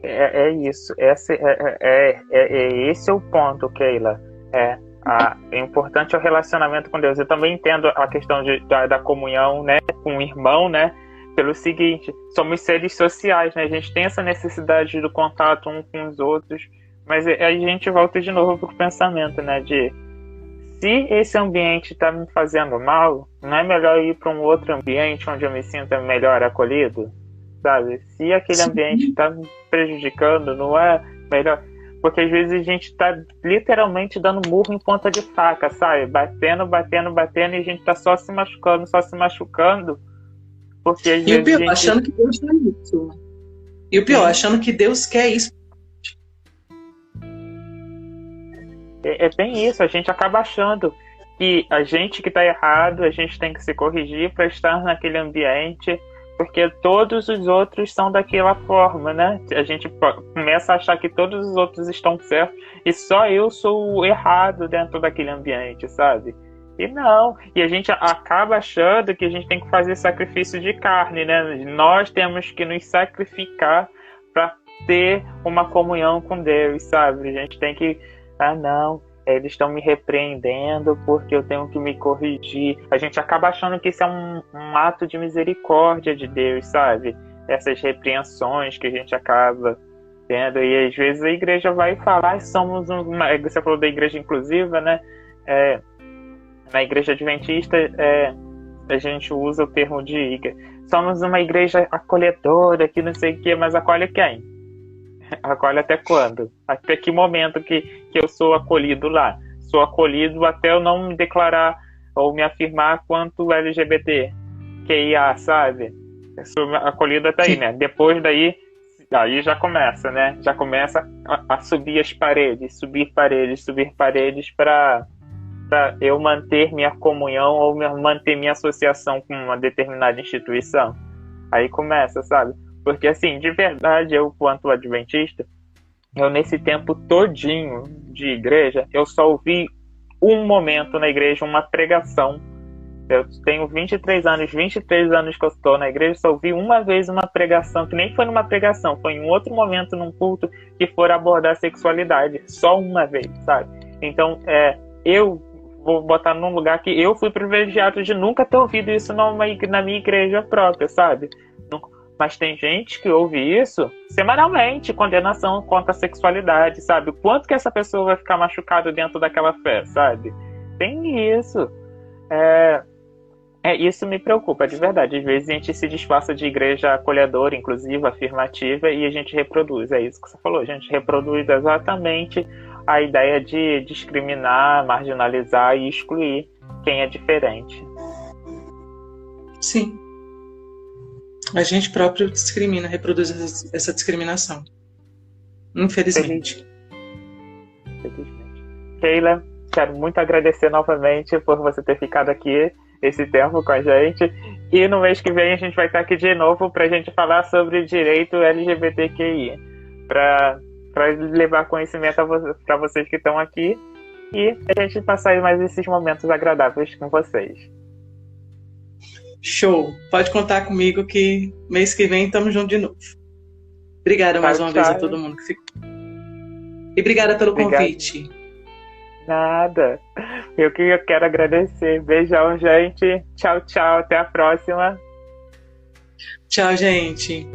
É isso. Esse é o ponto, Keila. É importante o relacionamento com Deus. Eu também entendo a questão da comunhão, né, com o irmão, né, pelo seguinte, somos seres sociais, né, a gente tem essa necessidade do contato uns com os outros, mas aí a gente volta de novo pro pensamento, né, de se esse ambiente está me fazendo mal, não é melhor ir para um outro ambiente onde eu me sinta melhor acolhido, sabe? Se aquele ambiente está me prejudicando, não é melhor... Porque às vezes a gente tá literalmente dando murro em ponta de faca, sabe? Batendo, e a gente tá só se machucando. Porque às vezes o pior, achando que Deus quer isso. E o pior, achando que Deus quer isso. Bem isso, a gente acaba achando que a gente que tá errado, a gente tem que se corrigir para estar naquele ambiente, porque todos os outros são daquela forma, né? A gente começa a achar que todos os outros estão certos e só eu sou o errado dentro daquele ambiente, sabe? E não. E a gente acaba achando que a gente tem que fazer sacrifício de carne, né? Nós temos que nos sacrificar para ter uma comunhão com Deus, sabe? A gente tem que... não... Eles estão me repreendendo porque eu tenho que me corrigir. A gente acaba achando que isso é um ato de misericórdia de Deus, sabe? Essas repreensões que a gente acaba tendo. E às vezes a igreja vai falar, somos você falou da igreja inclusiva, né? Na igreja adventista, a gente usa o termo de somos uma igreja acolhedora, que não sei o quê, mas acolhe quem? Acolhe até quando? Até que momento que eu sou acolhido lá? Sou acolhido até eu não me declarar ou me afirmar quanto LGBT, QIA, sabe? Eu sou acolhido até aí, né? Depois daí, aí já começa, né? Já começa a subir as paredes, subir paredes para eu manter minha comunhão ou manter minha associação com uma determinada instituição. Aí começa, sabe? Porque, assim, de verdade, eu, quanto adventista, eu, nesse tempo todinho de igreja, eu só ouvi um momento na igreja, uma pregação. Eu tenho 23 anos que eu estou na igreja, só ouvi uma vez uma pregação, que nem foi numa pregação, foi em um outro momento, num culto, que for abordar a sexualidade. Só uma vez, sabe? Então, eu vou botar num lugar que eu fui privilegiado de nunca ter ouvido isso na minha igreja própria, sabe? Mas tem gente que ouve isso semanalmente, condenação contra a sexualidade, sabe? O quanto que essa pessoa vai ficar machucada dentro daquela fé, sabe? Tem isso. Isso me preocupa, de verdade. Às vezes a gente se disfarça de igreja acolhedora, inclusiva, afirmativa, e a gente reproduz. É isso que você falou. A gente reproduz exatamente a ideia de discriminar, marginalizar e excluir quem é diferente. Sim. A gente próprio discrimina, reproduz essa discriminação. Infelizmente. Keila, quero muito agradecer novamente por você ter ficado aqui esse tempo com a gente. E no mês que vem a gente vai estar aqui de novo para a gente falar sobre direito LGBTQI. Para levar conhecimento para vocês que estão aqui e a gente passar mais esses momentos agradáveis com vocês. Show! Pode contar comigo que mês que vem estamos juntos de novo. Obrigada mais uma vez a todo mundo que ficou. E obrigada pelo convite. Nada. Eu que quero agradecer. Beijão, gente. Tchau, tchau. Até a próxima. Tchau, gente.